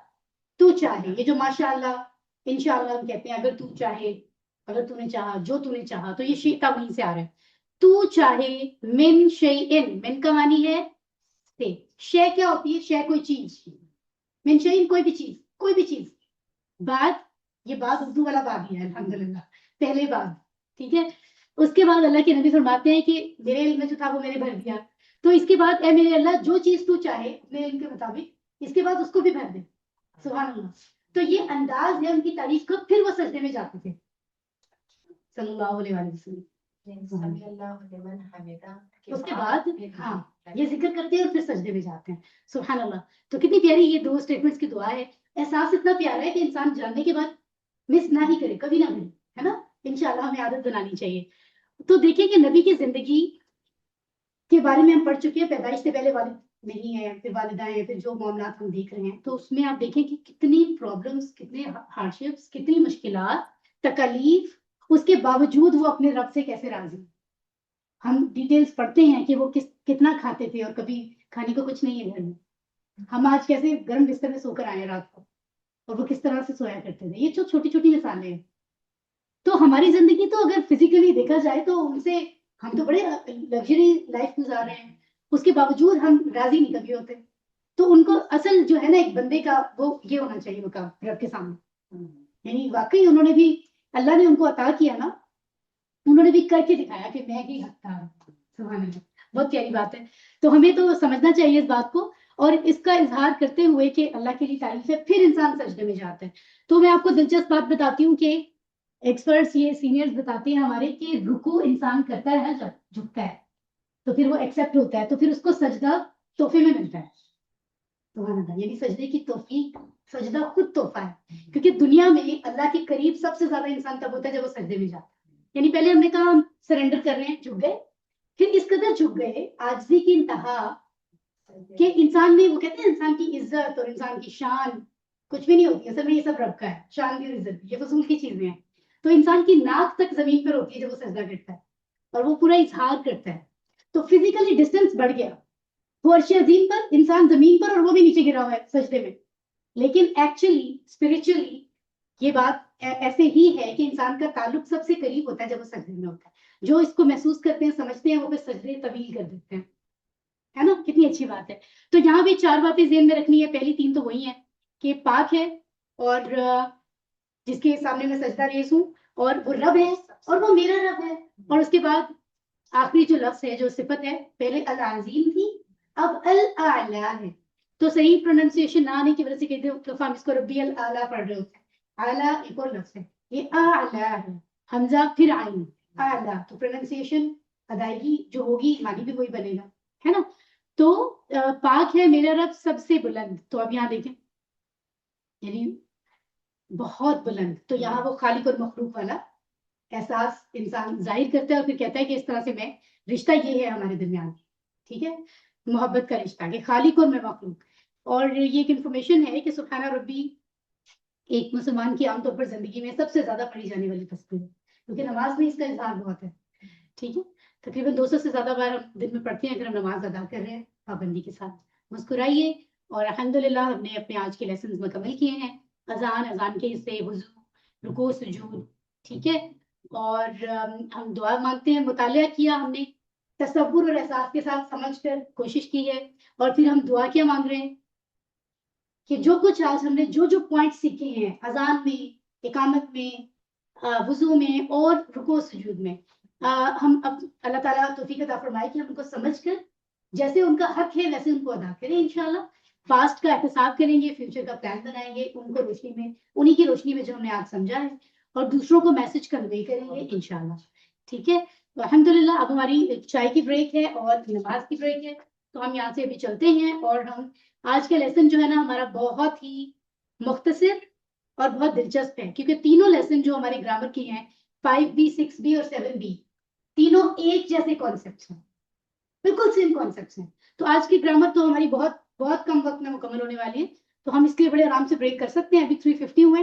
تو چاہے, یہ جو ماشاء اللہ انشاءاللہ ہم کہتے ہیں, اگر تو چاہے, اگر تو نے چاہا, جو تو نے چاہا, تو یہ شئتا وہیں سے آ رہا ہے. تو چاہے من شیئن, من کا معنی ہے سے. شے کیا ہوتی ہے؟ شے کوئی چیز. من شیئن کوئی بھی چیز, کوئی بھی چیز. بعد, یہ بعد اردو والا بعد ہی ہے الحمدللہ, پہلے بعد. ٹھیک ہے. اس کے بعد اللہ کے نبی فرماتے ہیں کہ میرے علم میں جو تھا وہ میں نے بھر دیا. تو اس کے بعد اے میرے اللہ, جو چیز تو چاہے اپنے علم کے مطابق, اس کے بعد اس کو بھی بھر دے. سبحان اللہ. تو یہ انداز ہے ان کی تعریف کا. پھر وہ سجدے میں جاتے تھے صلی اللہ علیہ وسلم. سمی اللہ لمن حمدہ اس کے بعد ہاں یہ ذکر کرتے ہیں اور پھر سجدے میں جاتے ہیں. سبحان اللہ. تو کتنی پیاری یہ دو اسٹیٹمنٹس کی دعا ہے. احساس اتنا پیارا ہے کہ انسان جاننے کے بعد مس نہ ہی کرے, کبھی نہ کرے, ہے نا. انشاءاللہ ہمیں عادت بنانی چاہیے. تو دیکھیں کہ نبی کی زندگی کے بارے میں ہم پڑھ چکے ہیں. پیدائش سے پہلے والد نہیں ہے, پھر والدہ ہیں, پھر جو معاملات ہم دیکھ رہے ہیں, تو اس میں آپ دیکھیں کہ کتنی پرابلمس, کتنے ہارڈشپس, کتنی مشکلات, تکالیف, اس کے باوجود وہ اپنے رب سے کیسے راضی. ہم ڈیٹیلز پڑھتے ہیں کہ وہ کتنا کھاتے تھے, اور کبھی کھانے کو کچھ نہیں ہے گھر میں. ہم آج کیسے گرم بستر میں سو کر آئے رات کو, اور وہ کس طرح سے سویا کرتے تھے. یہ جو چھوٹی چھوٹی مثالیں ہیں. تو ہماری زندگی تو اگر فزیکلی دیکھا جائے تو ان سے ہم تو بڑے لگژری لائف گزار رہے ہیں, اس کے باوجود ہم راضی نہیں کبھی ہوتے. تو ان کو اصل جو ہے نا ایک بندے کا وہ یہ ہونا چاہیے مقام رب کے سامنے. یعنی واقعی انہوں نے بھی, اللہ نے ان کو عطا کیا نا, انہوں نے بھی کر کے دکھایا کہ میں ہی حقدار ہوں. سبحان اللہ. بہت پیاری بات ہے. تو ہمیں تو سمجھنا چاہیے اس بات کو, اور اس کا اظہار کرتے ہوئے کہ اللہ کے لیے تعریف ہے, پھر انسان سجدے میں جاتا ہے. تو میں آپ کو دلچسپ بات بتاتی ہوں کہ ایکسپرٹس, یہ سینئرز بتاتے ہیں ہمارے, کہ رکوع انسان کرتا ہے نا جب جھکتا ہے تو پھر وہ ایکسیپٹ ہوتا ہے, تو پھر اس کو سجدہ تحفے میں ملتا ہے. سبحان اللہ. یعنی سجدے کی توفیق, سجدہ خود تحفہ ہے. کیونکہ دنیا میں اللہ کے قریب سب سے زیادہ انسان تب ہوتا ہے جب وہ سجدے میں جاتا ہے. یعنی پہلے ہم نے کہا ہم سرنڈر کر رہے ہیں, جھک گئے, پھر اس قدر جھک گئے عاجزی کی انتہا کہ انسان میں, وہ کہتے ہیں انسان کی عزت اور انسان کی شان کچھ بھی نہیں ہوتی. اصل میں یہ سب رب کا ہے, شان بھی اور عزت بھی, یہ فضول کی چیزیں ہیں. تو انسان کی ناک تک زمین پر ہوتی ہے جب وہ سجدہ کرتا ہے, اور وہ پورا اظہار کرتا ہے. تو فزیکلی ڈسٹینس بڑھ گیا, وہ عرش عظیم پر, انسان زمین پر, اور وہ بھی نیچے گرا ہوا ہے سجدے میں. لیکن ایکچولی اسپرچولی یہ بات ایسے ہی ہے کہ انسان کا تعلق سب سے قریب ہوتا ہے جب وہ سجدے میں ہوتا ہے. جو اس کو محسوس کرتے ہیں, سمجھتے ہیں, وہ پھر سجدے طویل کر دیتے ہیں, ہے نا. کتنی اچھی بات ہے. تو یہاں بھی 4 باتیں ذہن میں رکھنی ہے. پہلی 3 تو وہی ہیں کہ پاک ہے, اور جس کے سامنے میں سجدہ ریز ہوں, اور وہ رب ہے, اور وہ میرا رب ہے. اور اس کے بعد آخری جو لفظ ہے, جو صفت ہے, پہلے العظیم تھی, اب الاعلی ہے. تو صحیح پروننسیشن نہ آنے کی وجہ سے کہتے ہیں ہم اس کو ربی الاعلیٰ پڑھ رہے ہوتے ہیں. اعلیٰ ایک اور لفظ ہے, یہ اعلیٰ ہے, حمزہ پھر عین, اعلیٰ. تو پروننسیشن, ادائیگی جو ہوگی, معنی بھی وہی بنے گا, ہے نا. تو پاک ہے میرا رب سب سے بلند. تو اب یہاں دیکھیں, یعنی بہت بلند. تو یہاں وہ خالق اور مخلوق والا احساس انسان ظاہر کرتا ہے, اور پھر کہتا ہے کہ اس طرح سے میں, رشتہ یہ ہے ہمارے درمیان, ٹھیک ہے, محبت کا رشتہ, کہ خالق اور میں مخلوق. اور یہ ایک انفارمیشن ہے کہ سبحان ربی ایک مسلمان کی عام طور پر زندگی میں سب سے زیادہ پڑھی جانے والی تصویر ہے, کیونکہ نماز میں اس کا اظہار بہت ہے. ٹھیک ہے, تقریباً 200 سے زیادہ بار ہم دن میں پڑھتے ہیں اگر ہم نماز ادا کر رہے ہیں پابندی کے ساتھ. مسکرائیے. اور الحمدللہ ہم نے اپنے آج کے لیسنز مکمل کیے ہیں. اذان کے حصے, وضو, رکوع, سجود, ٹھیک ہے. اور ہم دعا مانگتے ہیں, مطالعہ کیا ہم نے, تصور اور احساس کے ساتھ سمجھ کر کوشش کی ہے. اور پھر ہم دعا کیا مانگ رہے ہیں کہ جو کچھ آج ہم نے جو پوائنٹ سیکھے ہیں, اذان میں, اقامت میں, وضو میں, اور رکوع سجود میں, ہم اب اللہ تعالیٰ توفیق عطا فرمائے کہ ہم ان کو سمجھ کر جیسے ان کا حق ہے ویسے ان کو ادا کریں انشاءاللہ. پاسٹ کا احتساب کریں گے, فیوچر کا پلان بنائیں گے, ان کو روشنی میں, انہی کی روشنی میں جو ہم نے آج سمجھا ہے, اور دوسروں کو میسج کنوے کریں گے انشاءاللہ. ٹھیک ہے. تو الحمدللہ اب ہماری چائے کی بریک ہے اور نماز کی بریک ہے, تو ہم یہاں سے ابھی چلتے ہیں. اور ہم آج کا لیسن جو ہے نا ہمارا بہت ہی مختصر اور بہت دلچسپ ہے, کیونکہ تینوں لیسن جو ہمارے گرامر کے ہیں 5B 6B اور 7B تینوں ایک جیسے کانسیپٹس ہیں, بالکل سیم کانسیپٹس ہیں. تو آج کی گرامر تو ہماری بہت بہت کم وقت میں مکمل ہونے والی ہے, تو ہم اس کے لیے بڑے آرام سے بریک کر سکتے ہیں. ابھی 3:50 ہوئے,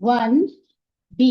1B,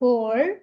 4,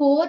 4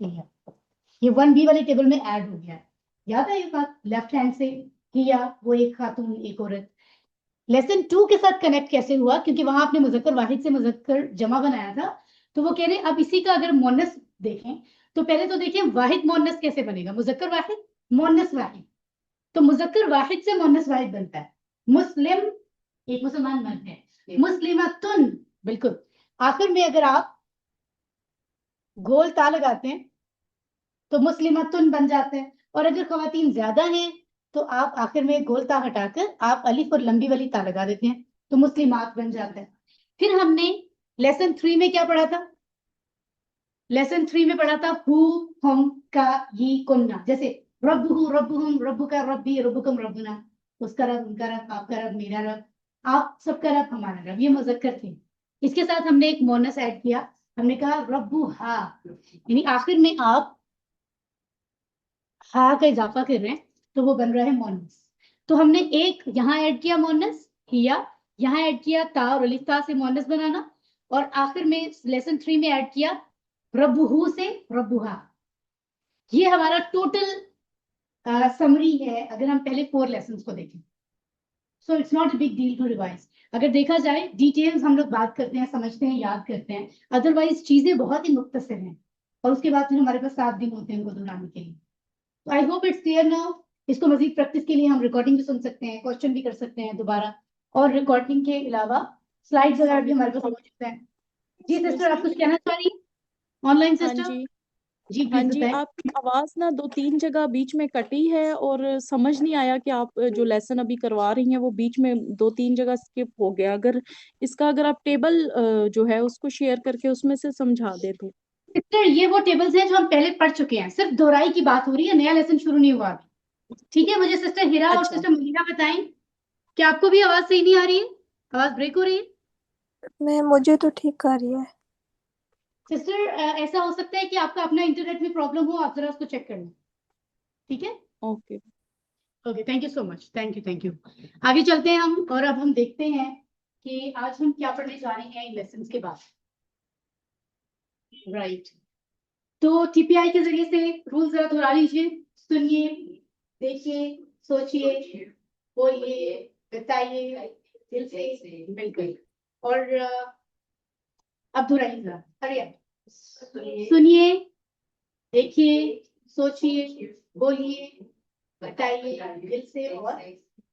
یہ 1B والے ٹیبل میں ایڈ ہو گیا ہے. یاد ہے یہ بات؟ لیفٹ ہینڈ سے کیا وہ ایک خاتون ایک عورت. لیسن 2 کے ساتھ کنیکٹ کیسے ہوا؟ کیونکہ وہاں آپ نے مذکر واحد سے مذکر جمع بنایا تھا. تو وہ کہہ رہے ہیں اب اسی کا اگر مونس دیکھیں تو پہلے تو دیکھیں واحد مونس کیسے بنے گا. مذکر واحد مونس واحد. تو مذکر واحد سے مونس واحد بنتا ہے. مسلم ایک مسلمان مرد ہے. مسلمتن بالکل. آخر میں اگر آپ گول تا لگاتے ہیں تو مسلمتن بن جاتے ہیں. اور اگر خواتین زیادہ ہیں تو آپ آخر میں گول تا ہٹا کر آپ الف اور لمبی والی تا لگا دیتے ہیں تو مسلمات بن جاتا ہے. پھر ہم نے لیسن 3 میں کیا پڑھا تھا؟ لیسن 3 میں پڑھا تھا ہو ہم کا یہ کننا. جیسے رب ہو رب ہم رب کا ربی ربکم ربنا. اس کا رب ان کا رب آپ کا رب میرا رب آپ سب کا رب ہمارا رب. یہ مذکر تھے. اس کے ساتھ ہم نے ایک مونس ایڈ کیا. ہم نے کہا ربو ہا یعنی آخر میں آپ ہا کا اضافہ کر رہے ہیں تو وہ بن رہا ہے مونس. تو ہم نے ایک یہاں ایڈ کیا مونس ہیا, یہاں ایڈ کیا تا اور الف تا سے مونس بنانا, اور آخر میں لیسن 3 میں ایڈ کیا ربہو سے ربوہا. یہ ہمارا ٹوٹل سمری ہے اگر ہم پہلے 4 لیسنس کو دیکھیں. So it's not a big deal to revise. اگر دیکھا جائے ڈیٹیلز ہم لوگ بات کرتے ہیں, سمجھتے ہیں, یاد کرتے ہیں. ادروائز چیزیں بہت ہی مختصر ہیں اور اس کے بعد پھر ہمارے پاس 7 دن ہوتے ہیں ان کو دہرانے کے لیے. تو I hope it's clear now. اس کو مزید پریکٹس کے لیے ہم ریکارڈنگ بھی سن سکتے ہیں, کوشچن بھی کر سکتے ہیں دوبارہ, اور ریکارڈنگ کے علاوہ سلائڈز وغیرہ بھی ہمارے پاس موجود ہیں. جی سسٹر آپ کچھ کہنا چاہ رہی ہیں آن لائن ہاں سسٹر؟ جی جی ہاں پلیز جی، بتائیں. آپ کی آواز نا 2-3 جگہ بیچ میں کٹی ہے اور سمجھ نہیں آیا کہ آپ جو لیسن ابھی کروا رہی ہیں وہ بیچ میں 2-3 جگہ اسکپ ہو گیا. اگر آپ ٹیبل جو ہے اس کو شیئر کر کے اس میں سے سمجھا دے تو. سسٹر یہ وہ ٹیبلز ہیں جو ہم پہلے پڑھ چکے ہیں, صرف دہرائی کی بات ہو رہی ہے, نیا لیسن شروع نہیں ہوا ابھی. ٹھیک ہے, مجھے سسٹر ہیرا اور اچھا سسٹر ملیحہ بتائیں کہ آپ کو بھی آواز صحیح نہیں آ رہی ہے, آواز بریک ہو رہی ہے؟ مجھے تو ٹھیک آ رہی ہے. سسٹر ایسا ہو سکتا ہے کہ آپ کا اپنا انٹرنیٹ میں پرابلم ہو, آپ ذرا اس کو چیک کر لیں. ٹھیک ہے, okay. Okay, thank you so much, thank you. آگے چلتے ہیں ہم, اور اب ہم دیکھتے ہیں کہ آج ہم کیا پڑھنے جا رہے ہیں ان لیسنس کے بعد. رائٹ, تو ٹی پی آئی کے ذریعے سے رول ذرا دہرا لیجیے. سنیے, دیکھیے, سوچیے, بولیے, بتائیے دل سے. بالکل. اور اب دہرائیے ذرا, ارے سنیے, دیکھیے, سوچیے, بولیے, بتائیے دل سے. اور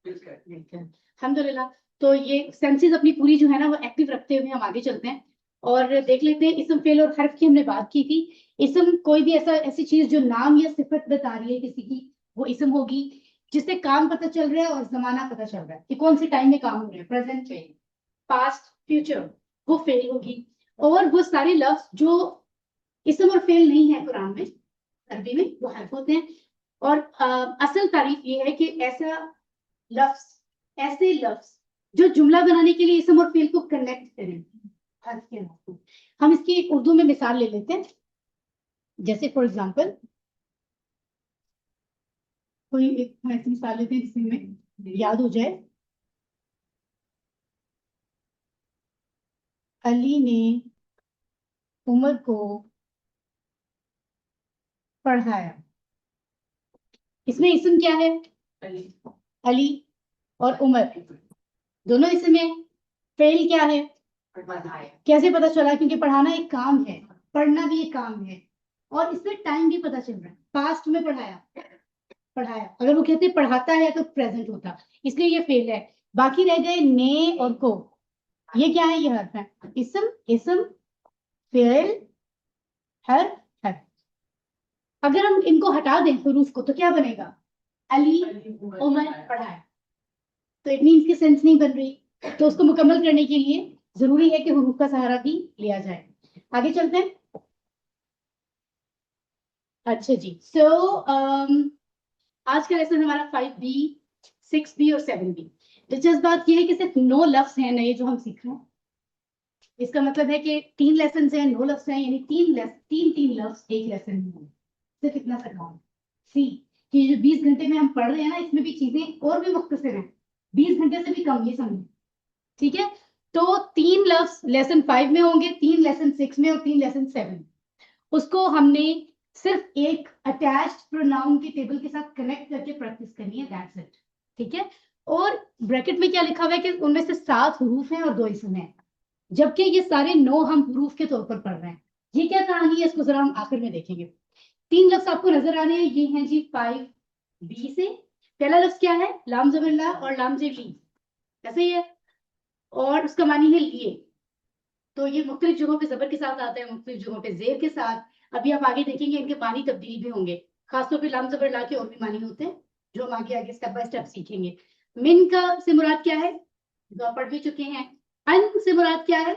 الحمدللہ. تو یہ سینسز اپنی پوری جو ہے نا وہ ایکٹیو رکھتے ہوئے ہم آگے چلتے ہیں اور دیکھ لیتے ہیں اسم فعل اور حرف کی ہم نے بات کی تھی. اسم کوئی بھی ایسی چیز جو نام یا صفت بتا رہی ہے کسی کی, وہ اسم ہوگی. جس سے کام پتہ چل رہا ہے اور زمانہ پتہ چل رہا ہے کہ کون سے ٹائم میں کام ہو رہا ہے, پریزنٹ میں, پاسٹ, فیوچر, وہ فعل ہوگی. اور وہ سارے لفظ جو اسم اور فعل نہیں ہے قرآن میں, عربی میں, وہ حرف ہوتے ہیں. اور اصل تعریف یہ ہے کہ ایسے لفظ جو جملہ بنانے کے لیے اسم اور فعل کو کنیکٹ کریں حرف کے نام. ہم اس کی ایک اردو میں مثال لے لیتے ہیں. جیسے فار ایگزامپل کوئی ایک ایسی مثال لیتے ہیں جس میں یاد ہو جائے. علی نے عمر کو پڑھایا. اس میں اسم کیا ہے؟ علی اور عمر دونوں اسم ہیں. فعل کیا ہے؟ کیسے پتا چلا؟ کیونکہ پڑھانا ایک کام ہے, پڑھنا بھی ایک کام ہے, اور اس میں ٹائم بھی پتا چل رہا ہے. پاسٹ میں پڑھایا. اگر وہ کہتے پڑھاتا ہے تو پریزنٹ ہوتا, اس لیے یہ فعل ہے. باقی رہ گئے نے اور کو. یہ کیا ہے؟ یہ حرف ہے. اسم فعل حرف. اگر ہم ان کو ہٹا دیں حروف کو تو کیا بنے گا؟ علی عمر پڑھایا. تو اٹ مینس کی سینس نہیں بن رہی. تو اس کو مکمل کرنے کے لیے ضروری ہے کہ حروف کا سہارا بھی لیا جائے. آگے چلتے ہیں. اچھا جی, سو آج کا لیسن ہمارا 5B, 6B اور 7B. دلچسپ بات یہ ہے کہ صرف 9 لفظ ہیں نئے جو ہم سیکھ رہے ہیں. اس کا مطلب ہے کہ 3 لیسنز ہیں, 9 لفظ ہیں, یعنی 3 لفظ ایک لیسن میں. صرف اتنا سا کام. سی کہ جو 20 گھنٹے میں ہم پڑھ رہے ہیں نا, اس میں بھی چیزیں اور بھی مختصر ہیں, 20 گھنٹے سے بھی کم, یہ سمجھیں. ٹھیک ہے, تو 3 لفظ لیسن 5 میں ہوں گے, 3 لیسن 6 میں اور 3 لیسن 7. اس کو ہم نے صرف ایک اٹیچڈ پروناؤن کے ٹیبل کے ساتھ کنیکٹ کر کے پریکٹس کرنی ہے, دیٹس اٹ. ٹھیک ہے, اور بریکٹ میں کیا لکھا ہوا ہے کہ ان میں سے 7 حروف ہیں اور 2 اسم ہیں, جبکہ یہ سارے 9 ہم حروف کے طور پر پڑھ رہے ہیں. یہ کیا کہانی ہے اس کو ذرا ہم آخر میں دیکھیں گے. 3 لفظ آپ کو نظر آ رہے ہیں, یہ ہیں جی 5B سے. پہلا لفظ کیا ہے؟ لام زبر لا اور لام زیر لی, ایسے ہی ہے, اور اس کا معنی ہے لیے. تو یہ مختلف جگہوں پہ زبر کے ساتھ آتا ہے, مختلف جگہوں پہ زیر کے ساتھ. ابھی آپ آگے دیکھیں گے ان کے معنی تبدیل بھی ہوں گے, خاص طور پہ لام زبر لا کے اور بھی معنی ہوتے ہیں جو ہم آگے آگے اسٹیپ بائی اسٹیپ سیکھیں گے. من کا سے مراد کیا ہے, جو آپ پڑھ بھی چکے ہیں. ان سے مراد کیا ہے؟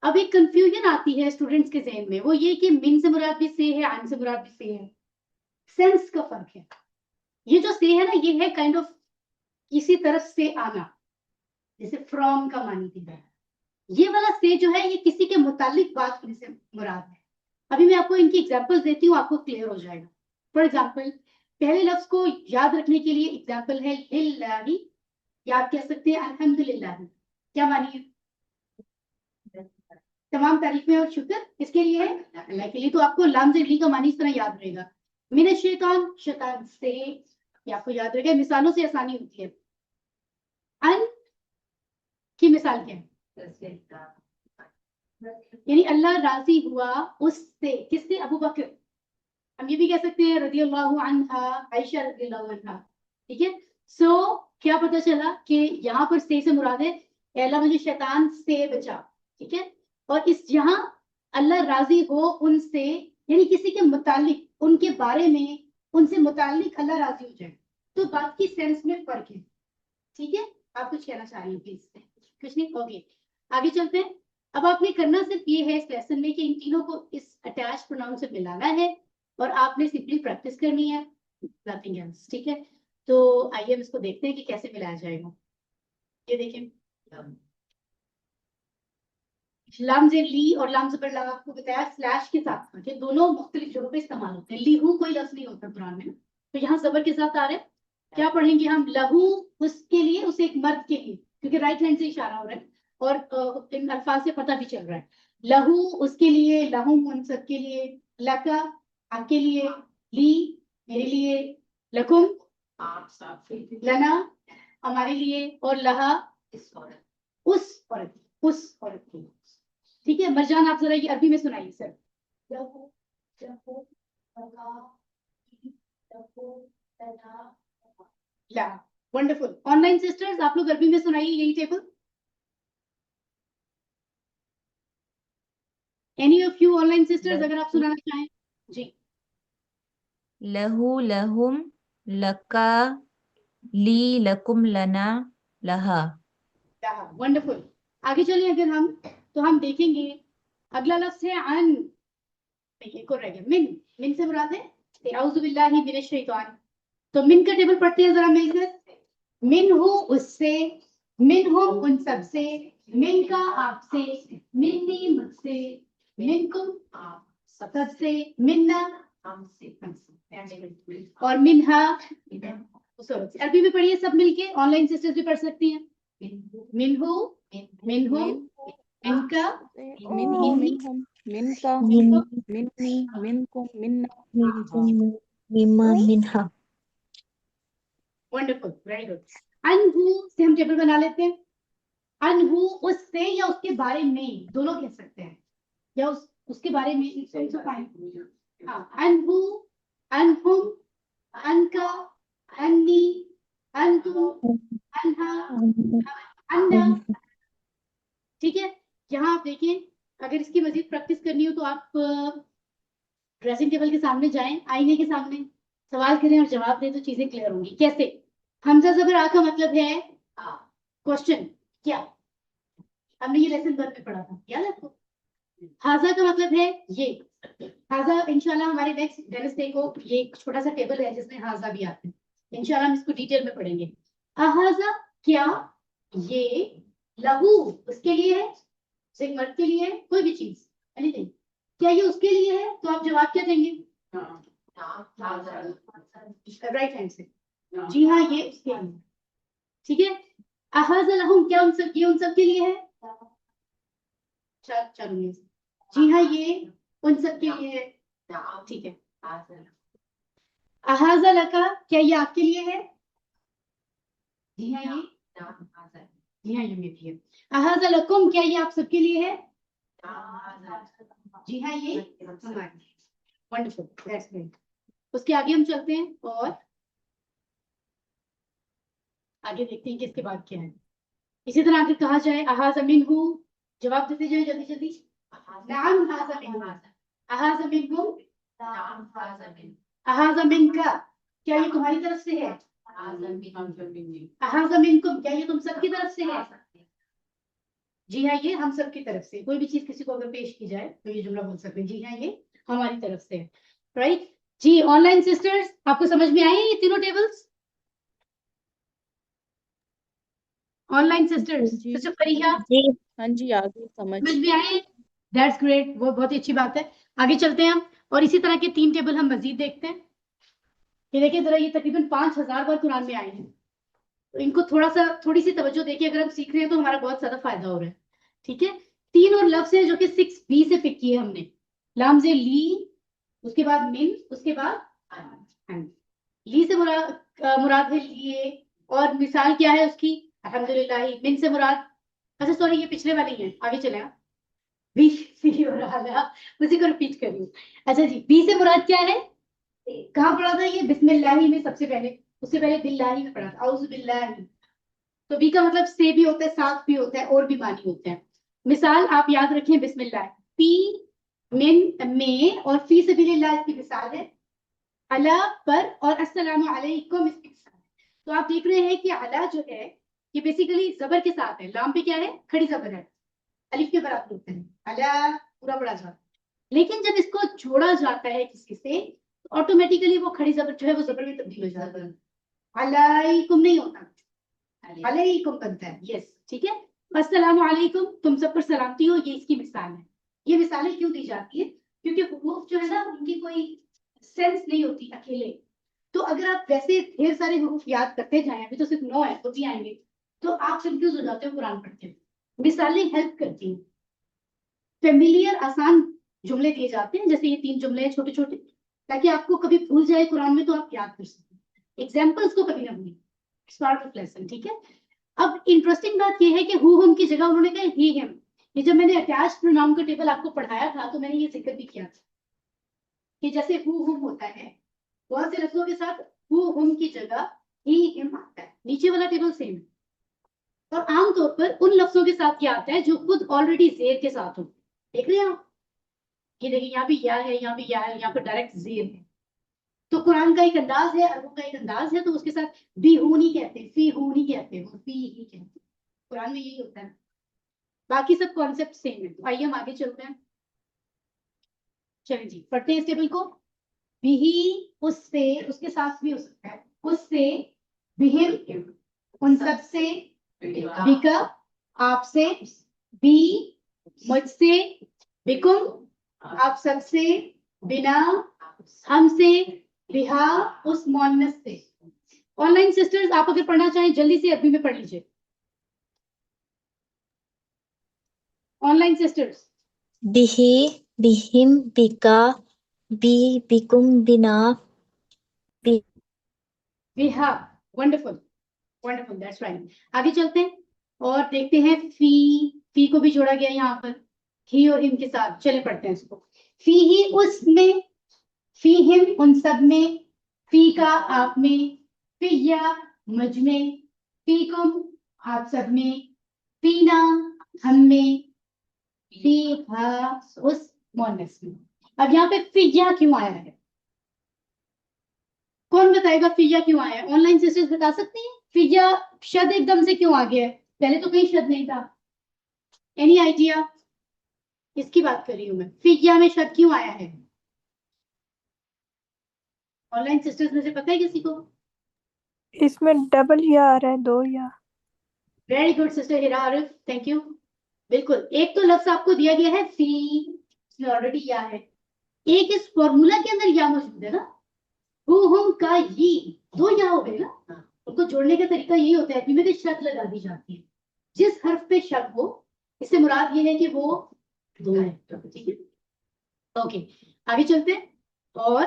اب ایک کنفیوژن آتی ہے اسٹوڈنٹس کے ذہن میں, وہ یہ کہ من سے مراد بھی سے ہے, ان سے مراد بھی سے ہے. سینس کا فرق ہے. یہ جو سے ہے نا, یہ ہے کائنڈ آف کسی طرف سے آنا, جیسے فرام کا معنی دیتا ہے. یہ والا سے جو ہے یہ کسی کے متعلق بات کرنے سے مراد ہے. ابھی میں آپ کو ان کی ایگزامپل دیتی ہوں, آپ کو کلیئر ہو جائے گا. فار ایگزامپل, پہلے لفظ کو یاد رکھنے کے لیے ایگزامپل ہے للہ, یا آپ کہہ سکتے ہیں الحمدللہ. کیا معنی ہے؟ تمام تعریفیں اور شکر اس کے لیے ہے, اللہ کے لیے. تو آپ کو لام زیر لی کا معنی اس طرح یاد رہے گا. من الشیطان, شیطان سے, یہ آپ کو یاد رہے گا. مثالوں سے آسانی ہوتی ہے. ان کی مثال کیا ہے؟ یعنی اللہ راضی ہوا اس سے, کس سے؟ ابو بکر. ہم یہ بھی کہہ سکتے ہیں رضی اللہ عنہا, عائشہ رضی اللہ عنہا. ٹھیک ہے, سو کیا پتہ چلا کہ یہاں پر سے مراد ہے اے اللہ مجھے شیطان سے بچا. ٹھیک ہے, اور اس یہاں اللہ راضی ہو ان سے, یعنی کسی کے متعلق, ان کے بارے میں, ان سے متعلق اللہ راضی ہو جائے. تو بات کی سینس میں فرق ہے. ٹھیک ہے, آپ کچھ کہنا چاہ رہی ہیں پلیز؟ کچھ نہیں, اوکے آگے چلتے ہیں. اب آپ نے کرنا صرف یہ ہے اس لیسن میں کہ ان تینوں کو اس اٹیچ پروناؤن سے ملانا ہے, اور آپ نے سمپلی پریکٹس کرنی ہے, نتھنگ ایلس. ٹھیک ہے, تو آئیے ہم اس کو دیکھتے ہیں کہ کیسے ملایا جائے گا. یہ دیکھیں, لام زیر لی اور لام زبر لا آپ کو بتایا سلیش کے ساتھ تھا کہ دونوں مختلف جگہوں پہ استعمال ہوتے ہیں. لیہو کوئی لفظ نہیں ہوتا قرآن میں, تو یہاں زبر کے ساتھ آ رہے ہیں. کیا پڑھیں گے ہم؟ لہو اس کے لیے, اسے ایک مرد کے لیے, کیونکہ رائٹ ہینڈ سے اشارہ ہو رہا ہے اور ان الفاظ سے پتہ بھی چل رہا ہے. لہو اس کے لیے, لہم ان سب کے لیے, لکا آپ کے لیے, لی میرے لیے, لکم لنا ہمارے لیے, اور لہا اس عورت کی. ٹھیک ہے, مرجان آپ ذرا یہ عربی میں سنائیے سر. ونڈرفل. آن لائن سسٹرز آپ لوگ عربی میں سنائیے یہی table. Any of you on line sisters اگر آپ سنانا چاہیں. جی, لہو لہم لکا لی لکم لنا لہا. ونڈرفل. آگے چلیں اگر ہم, تو ہم دیکھیں گے اگلا لفظ ہے ان. ایک اور رہ گیا, من سے مراد ہے اعوذ باللہ من الشیطان. تو من کا ٹیبل پڑھتے ہیں ذرا مل کر. من ہو اس سے, من ہو ان سب سے, من کا آپ سے, منی مجھ سے, من کم آپ سب سے, منا ہم سے, اور منہا. عربی میں پڑھیے سب مل کے, آن لائن سسٹرز بھی پڑھ سکتی ہیں. من ہو, من ہو, من کا, منہم, من کا, منی, منکم, منا. مما منہا. Wonderful, very good. انہو سے ہم ٹیبل بنا لیتے ہیں. انہو اس سے یا اس کے بارے میں, دونوں کہہ سکتے ہیں, یا اس کے بارے میں. ہاں, انہو, انہم, انکا, انی, انتم, انہا, انا. ٹھیک ہے, یہاں آپ دیکھیں اگر اس کی مزید پریکٹس کرنی ہو تو آپ ڈریسنگ ٹیبل کے سامنے جائیں, آئینے کے سامنے سوال کریں اور جواب دیں تو چیزیں کلیئر ہوں گی. کیسے؟ حمزہ زبر آ کا مطلب ہے کوشچن, کیا ہم نے یہ لیسن بھر میں پڑھا تھا, یاد ہے آپ کو؟ حاضہ کا مطلب ہے یہ. حاضہ انشاءاللہ ہمارے نیکسٹ ویڈنسڈے کو یہ ایک چھوٹا سا ٹیبل ہے جس میں حاضہ بھی آتے ہیں, انشاءاللہ ہم اس کو ڈیٹیل میں پڑھیں گے. احاظہ کیا, یہ, لہو اس کے لیے ہے, ایک مرد کے لیے ہے, کوئی بھی چیز اینی تھنگ. کیا یہ اس کے لیے ہے؟ تو آپ جواب کیا دیں گے؟ رائٹ ہینڈ سے, جی ہاں یہ اس کے لیے. ٹھیک ہے, احاظ لہم کیا ان سب, یہ ان سب کے لیے ہے. چلو جی ہاں یہ ان سب کے لیے ہے. نعم ٹھیک ہے. هذا احاذہ لکا کیا یہ آپ کے لیے ہے؟ جی ہاں یہ نعم هذا جی ہاں یہ میری ہے. احاذہ لکم کیا یہ آپ سب کے لیے ہے؟ نعم هذا جی ہاں یہ ہماری. Wonderful that's great. اس کے آگے ہم چلتے ہیں اور آگے دیکھتے ہیں کہ اس کے بعد کیا ہے. اسی طرح اگر کہا جائے احاذہ منہ جواب دیتے جائیں جلدی جلدی. نعم هذا منہ. احاذہ منکم نعم هذا من احاذہ منکا کیا یہ تمہاری طرف سے ہے؟ هذا من احاذہ منکم کیا یہ تم سب کی طرف سے ہے؟ جی ہاں یہ ہم سب کی طرف سے. کوئی بھی چیز کسی کو اگر پیش کی جائے تو یہ جملہ بول سکتے ہیں جی ہاں یہ ہماری طرف سے ہے. رائٹ جی. آن لائن سسٹرز آپ کو سمجھ میں آئے یہ تینوں ٹیبلز؟ آن لائن سسٹرز جی. سسٹر فریحہ ہاں جی آگے سمجھ. سمجھ میں آئے؟ That's great. وہ بہت ہی اچھی بات ہے. آگے چلتے ہیں ہم اور اسی طرح کے 3 ٹیبل ہم مزید دیکھتے ہیں. یہ دیکھیں ذرا یہ تقریباً 5000 بار قرآن میں آئے ہیں. تو ان کو تھوڑی سی توجہ دے کے اگر ہم سیکھ رہے ہیں تو ہمارا بہت زیادہ فائدہ ہو رہا ہے. ٹھیک ہے. 3 اور لفظ ہیں جو کہ 6B سے پک کیے ہم نے. لام سے لی, اس کے بعد من, اس کے بعد لی سے مراد ہے لیے. اور مثال کیا ہے اس کی؟ الحمدللہ. من سے مراد اچھا سوری یہ پچھلے والی ہیں. آگے چلیں آپ. بی سی اور اعلیٰ اسی کو رپیٹ کر لوں. اچھا جی بی سے مراد کیا ہے؟ کہاں پڑھا تھا یہ؟ بسم اللہ میں سب سے پہلے. اس سے پہلے باللہ میں پڑھا تھا اعوذ باللہ. تو بی کا مطلب سے بھی ہوتا ہے, ساتھ بھی ہوتا ہے, اور بھی معنی ہوتے ہیں. مثال آپ یاد رکھیں بسم اللہ. پی من میں اور فی سبیل اللہ اس کی مثال ہے. اللہ پر اور السلام علیکم اس کی مثال ہے. تو آپ دیکھ رہے ہیں کہ اللہ جو ہے یہ بیسیکلی زبر کے ساتھ ہے. لام پہ کیا ہے؟ کھڑی زبر ہے. الف کے برابر ہوتا ہے. اللہ پورا پڑا جاتا ہے. لیکن جب اس کو جوڑا جاتا ہے کسی سے آٹومیٹیکلی وہ کھڑی زبر جو ہے وہ زبر میں تبدیل ہو جاتا ہے. علیکم نہیں ہوتا, علیکم بنتا ہے. یس ٹھیک ہے. السلام علیکم تم سب پر سلامتی ہو, یہ اس کی مثال ہے. یہ مثالیں کیوں دی جاتی ہے؟ کیونکہ حروف جو ہے نا ان کی کوئی سینس نہیں ہوتی اکیلے. تو اگر آپ ویسے ڈھیر سارے حروف یاد کرتے جائیں, ابھی تو صرف 9 ہے تو بھی آئیں گے, تو آپ کنفیوز ہو جاتے ہو قرآن پڑھتے ہیں. مثالیں ہیلپ کرتی ہیں. فیملیئر آسان جملے دیے جاتے ہیں جیسے یہ 3 جملے ہیں چھوٹے چھوٹے, تاکہ آپ کو کبھی بھول جائے قرآن میں تو آپ یاد کر سکیں. ایگزامپلس کو کبھی نہ بھولیں. Start of lesson. ٹھیک ہے. اب انٹرسٹنگ بات یہ ہے کہ ہو ہم کی جگہ انہوں نے کہا ہی ہم. یہ جب میں نے اٹیچ پروناؤن کا ٹیبل آپ کو پڑھایا تھا تو میں نے یہ ذکر بھی کیا تھا کہ جیسے ہو ہم ہوتا ہے بہت سے لفظوں کے ساتھ ہو ہم کی جگہ ہی ہم آتا ہے. نیچے والا ٹیبل سیم ہے. اور عام طور پر ان لفظوں کے ساتھ کیا آتا ہے جو خود آلریڈی زیر کے ساتھ ہو. دیکھ رہے ہیں آپ, یہ دیکھیں یہاں بھی یا ہے, یہاں بھی یا ہے, یہاں پر ڈائریکٹ زیر ہے. تو قرآن کا ایک انداز ہے, عربوں کا ایک انداز ہے, تو اس کے ساتھ بی ہونی کہتے ہیں, فی ہونی کہتے ہیں, فی ہی کہتے ہیں. قرآن میں یہی ہوتا ہے. باقی سب کانسیپٹ سیم ہے. تو آئیے ہم آگے چلتے ہیں. چلیں جی پڑھتے ہیں اس ٹیبل کو. بھی اس سے, اس کے ساتھ بھی ہو سکتا ہے, اس سے, بہم ان سب سے, بکا آپ سے, بی مجھ سے, بکم آپ سب سے, بنا ہم سے, بہا اس مؤنث سے. آن لائن سسٹرز آپ اگر پڑھنا چاہیں جلدی سے عربی میں پڑھ لیجیے. On line sisters bihi, bihim, bika, bi, bikum, bina, بہا. Wonderful wonderful that's right. آگے چلتے ہیں اور دیکھتے ہیں فی کو بھی جوڑا گیا یہاں پر ہی اور ہم کے ساتھ. چلے پڑھتے ہیں اس کو. فی ہی اس میں, فی ہم ان سب میں, فی کا آپ میں, فی یا مجھ میں, فی کم آپ سب میں, فینا ہم میں, فی ہا اس مؤنث میں. اب یہاں پہ فی یا کیوں آیا ہے؟ کون بتائے گا فیا کیوں آیا ہے؟ آن لائن سسٹرز بتا سکتی ہیں فیا شد ایک دم سے کیوں آ گیا ہے؟ پہلے تو کہیں شد نہیں تھا. Any idea? اس کی بات کر رہی ہوں میں. فیا میں شد کیوں آیا ہے؟ آن لائن سسٹرز میں سے پتہ ہے کسی کو؟ اس میں ڈبل یا آ رہا ہے, 2 یا. ویری گڈ سسٹر ہیرا عارف, تھینک یو. بالکل. ایک تو لفظ آپ کو دیا گیا ہے فی, اس میں آلریڈی یا ہے. ایک اس فارمولا کے اندر یا موجود ہے نا, ہم کا یہ 2 یا ہو گئے نا. ان کو جوڑنے کا طریقہ یہی ہوتا ہے کہ شرط لگا دی جاتی ہے. جس حرف پہ شک ہو اس سے مراد یہ ہے کہ وہ 2 ہے. ٹھیک ہے اوکے آگے چلتے ہیں. اور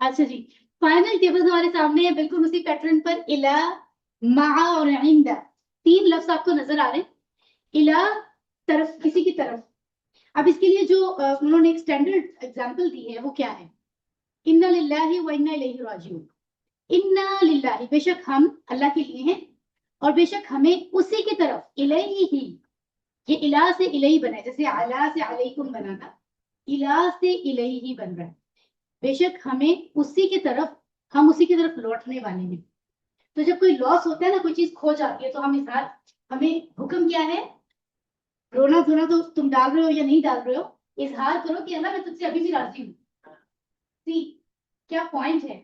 اچھا جی، فائنل ٹیبل ہمارے سامنے ہے بالکل اسی پیٹرن پر. الا، مع اور عند، تین لفظ آپ کو نظر آ رہے ہیں. الا طرف، کسی کی طرف. اب اس کے لیے جو انہوں نے ایک اسٹینڈرڈ ایگزامپل دی ہے وہ کیا ہے؟ انا للہ و انا الیہ راجعون. انا للہ، بے شک ہم اللہ کے لیے ہیں، اور بے شک ہمیں اسی کی طرف. الیہ ہی، یہ الہ سے الیہ بنا ہے، جیسے علی سے علیکم بنا تھا، الہ سے الیہ ہی بن رہا ہے. بے شک ہمیں اسی کی طرف، ہم اسی کی طرف لوٹنے والے ہیں. تو جب کوئی لاس ہوتا ہے نا، کوئی چیز کھو جاتی ہے، تو ہم اظہار، ہمیں حکم کیا ہے؟ رونا دھونا تو تم ڈال رہے ہو یا نہیں ڈال رہے ہو، اظہار کرو کہ اللہ میں تجھ سے ابھی بھی راضی ہوں. سی کیا پوائنٹ ہے؟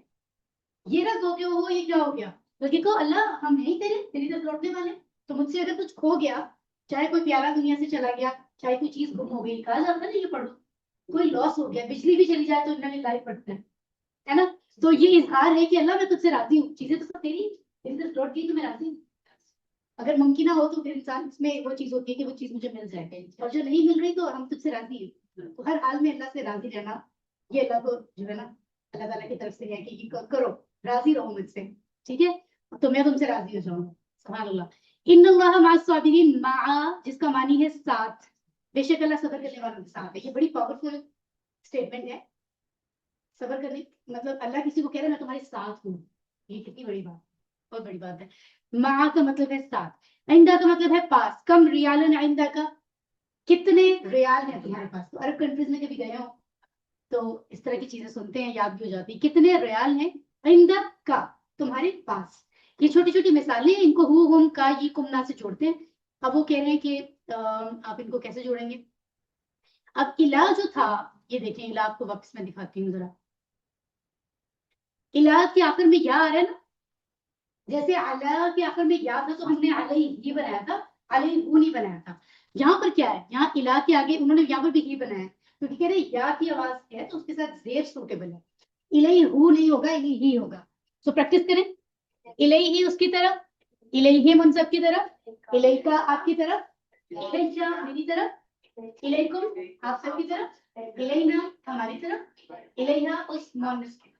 یہ نہ دو کہ وہ یہ کیا ہو گیا، بلکہ کہو اللہ ہم نہیں تیری طرف لوٹنے والے. تو مجھ سے اگر کچھ کھو گیا، چاہے کوئی پیارا دنیا سے چلا گیا، چاہے کوئی چیز گم ہو گئی، کہا جاتا ہے نا یہ پڑھو، کوئی لاس ہو گیا، بجلی بھی چلی جائے تو انہوں نے لائف پڑھتا ہے نا. تو یہ اظہار ہے کہ اللہ میں تجھ سے راضی ہوں، چیزیں تو سب تیری طرف لوٹ گئی تو میں راضی ہوں. اگر ممکنہ ہو تو پھر انسان اس میں وہ چیز ہوتی ہے کہ وہ چیز مجھے مل جائے، اور جو نہیں مل رہی تو ہم تجھ سے راضی ہیں. تو ہر حال میں اللہ سے راضی رہنا، یہ اللہ کو جو ہے نا اللہ تعالیٰ کی طرف سے ہے کہ یہ کرو، راضی رہو مجھ سے، ٹھیک ہے، تو میں تم سے راضی ہو جاؤں. سبحان اللہ. ان اللہ مع الصابرین، مع جس کا معنی ہے ساتھ، بے شک اللہ صبر کرنے والوں کے ساتھ ہے. یہ بڑی پاورفل اسٹیٹمنٹ ہے. صبر کرنے مطلب اللہ کسی کو کہہ رہا ہے میں تمہارے ساتھ ہوں، یہ کتنی بڑی بات، بہت بڑی بات ہے. مع کا مطلب ہے ساتھ. عندہ کا مطلب ہے پاس. کم ریالن عندہ کا، کتنے ریال ہیں تمہارے پاس. تو عرب کنٹریز میں کبھی گئے ہو تو اس طرح کی چیزیں سنتے ہیں، یاد بھی ہو جاتی. کتنے ریال ہیں عندہ کا، تمہارے پاس. یہ چھوٹی چھوٹی مثالیں ہیں، ان کو ہو ہم کا یہ کم نا سے جوڑتے ہیں. اب وہ کہہ رہے ہیں کہ آپ ان کو کیسے جوڑیں گے. اب الہ جو تھا، یہ دیکھیں الہ آپ کو واپس میں دکھاتی ہوں ذرا. الہ کے آخر میں یا آ رہا ہے نا، جیسے اللہ کے آخر میں یا تھا تو ہم نے علیہ ہی بنایا تھا، علیہ ہو نہیں بنایا تھا. یہاں پر کیا ہے، یہاں الہ کے آگے انہوں نے یہاں پر بھی ہی بنایا ہے، کیونکہ کہہ رہے یا کی آواز ہے تو اس کے ساتھ زیر سوٹیبل ہے. الیہ ہو نہیں ہوگا، الیہ ہی ہوگا. سو پریکٹس کریں. الیہ ہی اس کی طرف، الیہ ہم سب کی طرف، الیکا آپ کی طرف، الیہ میری طرف، الیکم آپ سب کی طرف، الینا ہماری طرف، الیہ اس مونس کی.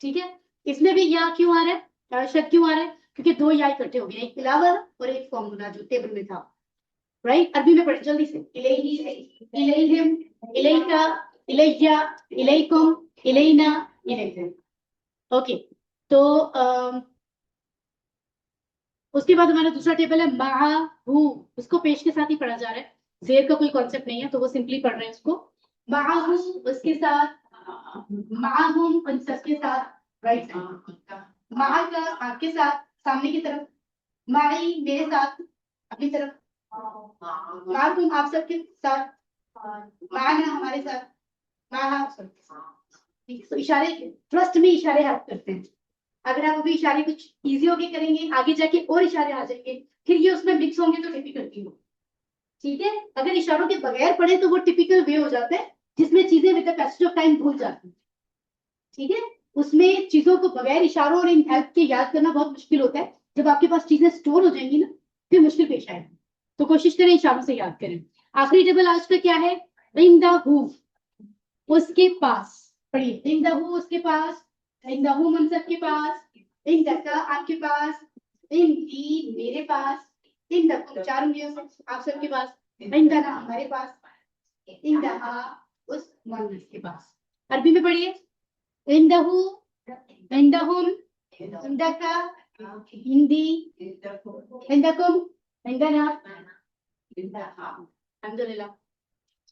ٹھیک ہے. اس میں بھی یا کیوں آ رہا ہے، شد کیوں آ رہا ہے؟ کیونکہ دو یا اکٹھے ہو گئے، ایک علاوہ اور ایک فارمولا جو ٹیبل میں تھا. رائٹ، عربی میں پڑھیں جلدی سے. الیہ، الیہم، الیکا، الیہ، الیکم، الینا، الیہم. اوکے. تو اس کے بعد ہمارا دوسرا ٹیبل ہے مع ہو. اس کو پیش کے ساتھ ہی پڑھا جا رہا ہے، زیر کا کوئی کانسیپٹ نہیں ہے تو وہ سمپلی پڑھ رہے ہیں اس کو. مع ہو اس کے ساتھ، معہم ان سب کے ساتھ، رائٹ سائڈ. مع کا آپ کے ساتھ سامنے کی طرف، معی میرے ساتھ اپنی طرف، معکم آپ سب کے ساتھ، معنا ہمارے ساتھ، معہا آپ سب کے ساتھ. تو اشارے ٹرسٹ میں اشارے ہیلپ کرتے ہیں. اگر آپ ابھی اشارے کچھ ایزی ہو کے کریں گے، آگے جا کے اور اشارے آ جائیں گے، پھر یہ اس میں مکس ہوں گے تو ڈیفیکلٹی ہو. ٹھیک ہے. اگر اشاروں کے بغیر پڑھے تو وہ ٹپیکل وے ہو جاتا ہے جس میں چیزیں with the passage of time بھول جاتی ہیں. ٹھیک ہے. اس میں چیزوں کو بغیر اشاروں اور ان ہیلپ کے یاد کرنا بہت مشکل ہوتا ہے. جب آپ کے پاس چیزیں اسٹور ہو جائیں گی نا پھر مشکل پیش آئے. تو کوشش کریں اشاروں سے یاد کریں. آخری ٹیبل آج کا کیا ہے؟ عندہ، اس کے پاس. پڑھیے. عندہ اس کے پاس، عندہ منصب کے پاس، عندک آپ کے پاس، عندی میرے پاس، عندکم چار انگلیوں سے آپ سب کے پاس، عندنا ہمارے پاس، عندہا اس مؤنث کے پاس. عربی میں پڑھیے. عندہ، عندہم، عندک، ہندی، عندکم، عندنا، الحمدللہ.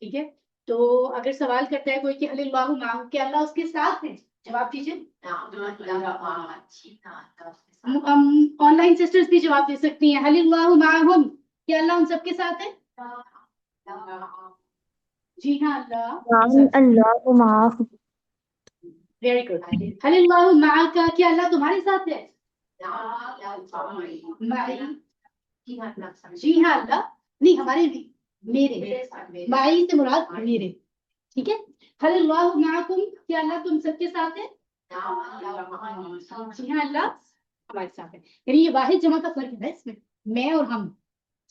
ٹھیک ہے. تو اگر سوال کرتا ہے کوئی کہ حل اللہ معہ، کہ اللہ اس کے ساتھ ہے، جواب دیجیے. آن لائن سسٹرز بھی جواب دے سکتی ہیں. حل اللہ معہم، کیا اللہ ان سب کے ساتھ ہے؟ جی ہاں، اللہ. اللہ معاف. Very good. حل اللہ معک، کیا اللہ تمہارے ساتھ ہے؟ جی ہاں اللہ، نہیں ہمارے بھی، میرے. معی سے مراد میرے. ٹھیک ہے. حل اللہ معکم، کیا اللہ تم سب کے ساتھ ہے؟ جی ہاں اللہ ہمارے ساتھ ہے. یعنی یہ واحد جمع کا فرق ہے اس میں اور ہم.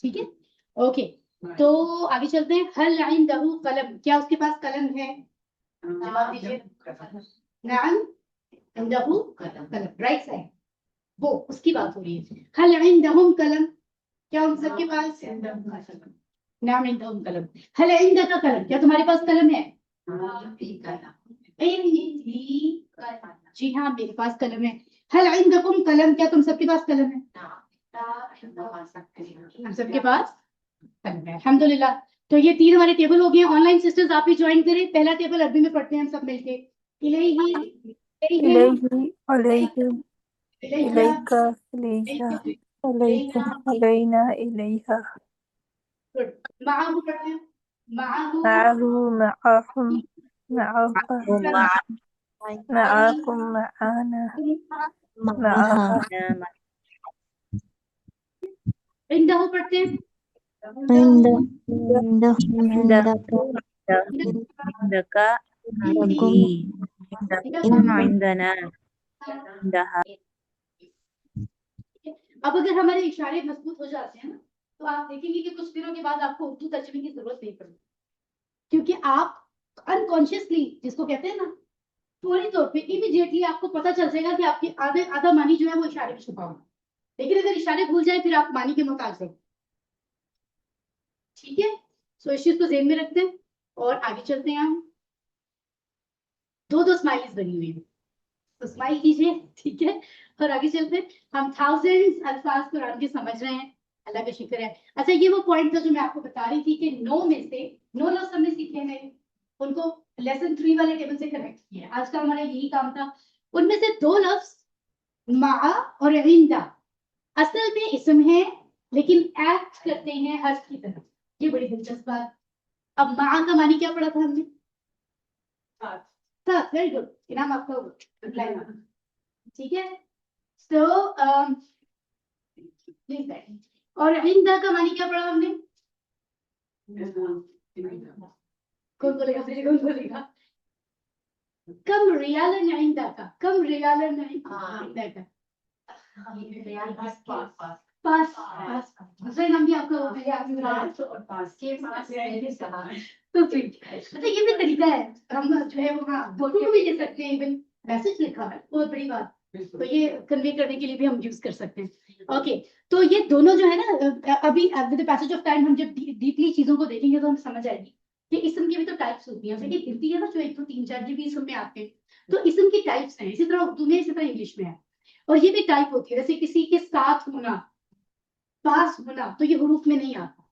ٹھیک ہے. اوکے. تو آگے چلتے ہیں. حل عندہ قلم، کیا اس کے پاس قلم ہے؟ جواب دیجیے. نعم عندہو قلم رائٹ سائڈ وہ اس کی بات ہو رہی ہے. هل عندهم قلم کیا ان سب کے پاس نعم عندهم قلم. هل عندك قلم کیا تمہارے پاس قلم ہے؟ جی ہاں میرے پاس قلم ہے. هل عندكم قلم کیا تم سب کے پاس قلم ہے؟ ہم سب کے پاس قلم ہے الحمدللہ. تو یہ 3 ہمارے ٹیبل ہو گئے. آن لائن سسٹرز آپ بھی جوائن کریں. پہلا ٹیبل عربی میں پڑھتے ہیں ہم سب مل کے. الیہی إليه عليهم إليك إليها عليكم علينا إليها معه پڑھتے ہیں معه معه معهم معك معكم معنا معها عنده پڑھتے ہیں عندهم عندك عندك عندكم عندنا عندها. اب اگر ہمارے اشارے مضبوط ہو جاتے ہیں نا تو آپ دیکھیں گے کہ کچھ دنوں کے بعد آپ کو اردو ترجمے کی ضرورت نہیں پڑے کیونکہ آپ انکانشیسلی جس کو کہتے ہیں نا فوری طور پہ امیڈیٹلی آپ کو پتہ چل جائے گا کہ آپ کے آدھا معنی جو ہے وہ اشارے میں چھپا ہوا. لیکن اگر اشارے بھول جائیں پھر آپ معنی کے محتاج ہیں. ٹھیک ہے سو اس چیز کو ذہن میں رکھتے ہیں اور آگے چلتے ہیں. ہم دو اسمائلیز بنی ہوئی ہیں تو اسمائل کیجیے ٹھیک ہے اور آگے چلتے ہیں. ہم 1000 الفاظ قرآن کے سمجھ رہے ہیں اللہ کا شکر ہے. اچھا یہ وہ پوائنٹ تھا جو میں آپ کو بتا رہی تھی کہ 9 میں سے 9 لفظ ہم نے سیکھے ہیں ان کو لیسن 3 والے ٹیبل سے کنیکٹ کیا. آج کا ہمارا یہی کام تھا. ان میں سے 2 لفظ مع اور عندہ اصل میں اسم ہے لیکن ایکٹ کرتے ہیں حرف کی طرح. یہ بڑی دلچسپ بات. اب مع کا معنی کیا پڑھا تھا ہم نے؟ ساتھ. ویری گڈ انعام آپ کا ٹھیک ہے. سو اور عندہ کا معنی کیا پڑھا ہم نے؟ کون بولے گا پھر کون بولے گا؟ کم ریالا عندہ کا کم ریالا عندہ کا پاس دوسرا نام بھی آپ کا تو پھر اچھا یہ بھی طریقہ ہے ہم جو ہے وہ فوٹو بھی لے سکتے ہیں ایون میسج لکھا ہے بہت بڑی بات تو یہ کنوے کرنے کے لیے بھی ہم یوز کر سکتے ہیں. اوکے تو یہ دونوں جو ہے نا ابھی ود پیسج آف ٹائم ہم جب ڈیپلی چیزوں کو دیکھیں گے تو ہم سمجھ آئے گی کہ اسم کی بھی تو ٹائپس ہوتی ہیں. دیکھیے گنتی ہے نا جو 1 2 3 4 بھی اسم میں آتے ہیں تو اسم کی ٹائپس ہیں اسی طرح اردو میں اسی طرح انگلش میں ہے اور یہ بھی ٹائپ ہوتی ہے. جیسے کسی کے ساتھ ہونا پاس ہونا تو یہ حروف میں نہیں آتا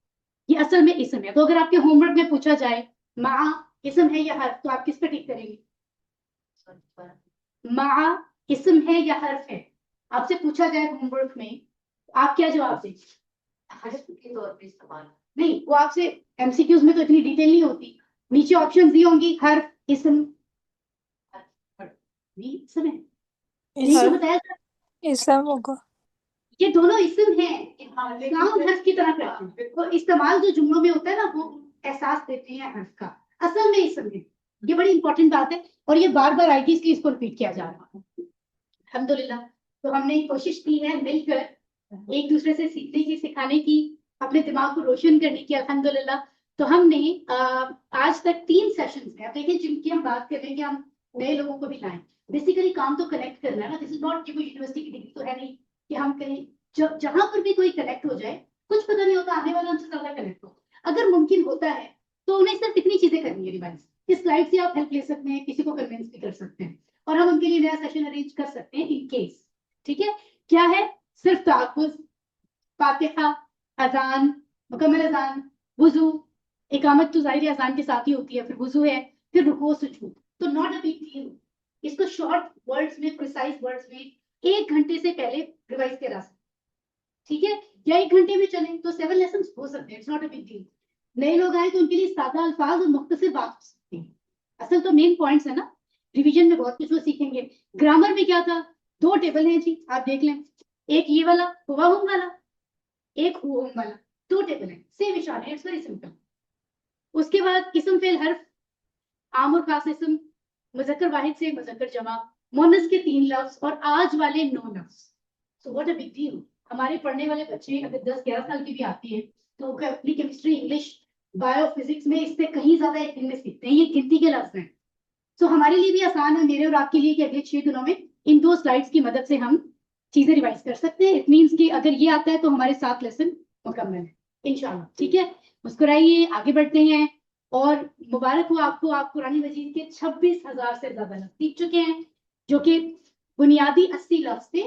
یہ اصل میں اسم ہے. تو اگر آپ کے ہوم ورک میں پوچھا جائے مع اسم ہے یا حرف تو آپ کس پہ ٹک کریں گے؟ مع اسم ہے یا حرف ہے؟ آپ سے پوچھا جائے ہوم ورک میں آپ کیا جواب دیں؟ حرف کے طور پہ استعمال نہیں وہ آپ سے ایم سی کیوز میں تو اتنی ڈیٹیل نہیں ہوتی. نیچے آپشن دی ہوں گی حرف اسم اسم ہے یہی تو بتایا تھا. اسم ہوگا. یہ دونوں اسم ہیں کام حرف کی طرح کرتے ہیں تو استعمال جو جملوں میں ہوتا ہے نا وہ احساس دیتے ہیں حرف کا اصل میں اسم ہے. یہ بڑی امپورٹنٹ بات ہے اور یہ بار بار آئی تھی اس لیے اس کو ریپیٹ کیا جا رہا ہے الحمدللہ. تو ہم نے کوشش کی ہے مل کر ایک دوسرے سے سیکھنے کی سکھانے کی اپنے دماغ کو روشن کرنے کی الحمدللہ. تو ہم نے آج تک 3 سیشنز ہیں آپ دیکھیں جن کی ہم بات کر رہے ہیں کہ ہم نئے لوگوں کو بھی لائیں. بیسیکلی کام تو کنیکٹ کرنا ہے نا. دس از ناٹ کہ کوئی یونیورسٹی کی ڈگری تو ہے نہیں کہ ہم کہیں جہاں پر بھی کوئی کنیکٹ ہو جائے کچھ پتہ نہیں ہوتا آنے والا ہم سے زیادہ کنیکٹ ہو. اگر ممکن ہوتا ہے تو انہیں صرف اتنی چیزیں کرنی ہے ریوائز. اس سلائڈ سے آپ ہیلپ لے سکتے ہیں کسی کو کنوینس بھی کر سکتے ہیں اور ہم ان کے لیے نیا سیشن ارینج کر سکتے ہیں ان کیس. ٹھیک ہے کیا ہے صرف تحفظ فاتحہ اذان مکمل اذان وضو اقامت تو ظاہر اذان کے ساتھ ہی ہوتی ہے پھر وضو ہے پھر رکوع سجود. تو ناٹ اے بگ ڈیل. اس کو شارٹ ورڈز میں پریسائز ورڈز میں 1 گھنٹے سے پہلے ریوائز کرا سکتے. ٹھیک ہے یا 1 گھنٹے میں چلیں تو 7 لیسنز ہو سکتے ہیں. It's not a big deal. نئے لوگ آئے تو ان کے لیے سادہ الفاظ اور مختصر بات ہو سکتی ہے. اصل تو مین پوائنٹس ہے نا. ریویژن میں بہت کچھ وہ سیکھیں گے. گرامر میں کیا تھا 2 ٹیبل ہیں جی آپ دیکھ لیں. ایک یہ والا ہوا ہوں والا ایک ہو ہوں والا 2 ٹیبل ہیں سیم اشارے اٹس ویری سمپل. اس کے بعد اسم فعل حرف عام اور خاص اسم مذکر واحد سے مذکر جمع مؤنث کے 3 لفظ اور آج والے 9 لفظ. So what a big deal. ہمارے پڑھنے والے بچے اگر 10-11 سال کی بھی آتی ہے تو اپنی کیمسٹری انگلش بایو فزکس میں اس سے کہیں زیادہ ایک دن میں سیکھتے ہیں. یہ گنتی کے لفظ ہیں. سو ہمارے لیے بھی آسان ہے میرے اور آپ کے لیے کہ اگلے 6 دنوں میں ان 2 slides کی مدد سے ہم چیزیں ریوائز کر سکتے ہیں. اٹ مینس کہ اگر یہ آتا ہے تو ہمارے 7 لیسن مکمل ہے انشاءاللہ. ٹھیک ہے, مسکرائیے, آگے بڑھتے ہیں. اور مبارک ہو آپ کو, آپ قرآن مجید کے 26,000 سے زیادہ لفظ سیکھ چکے ہیں, جو کہ بنیادی 80 لفظ سے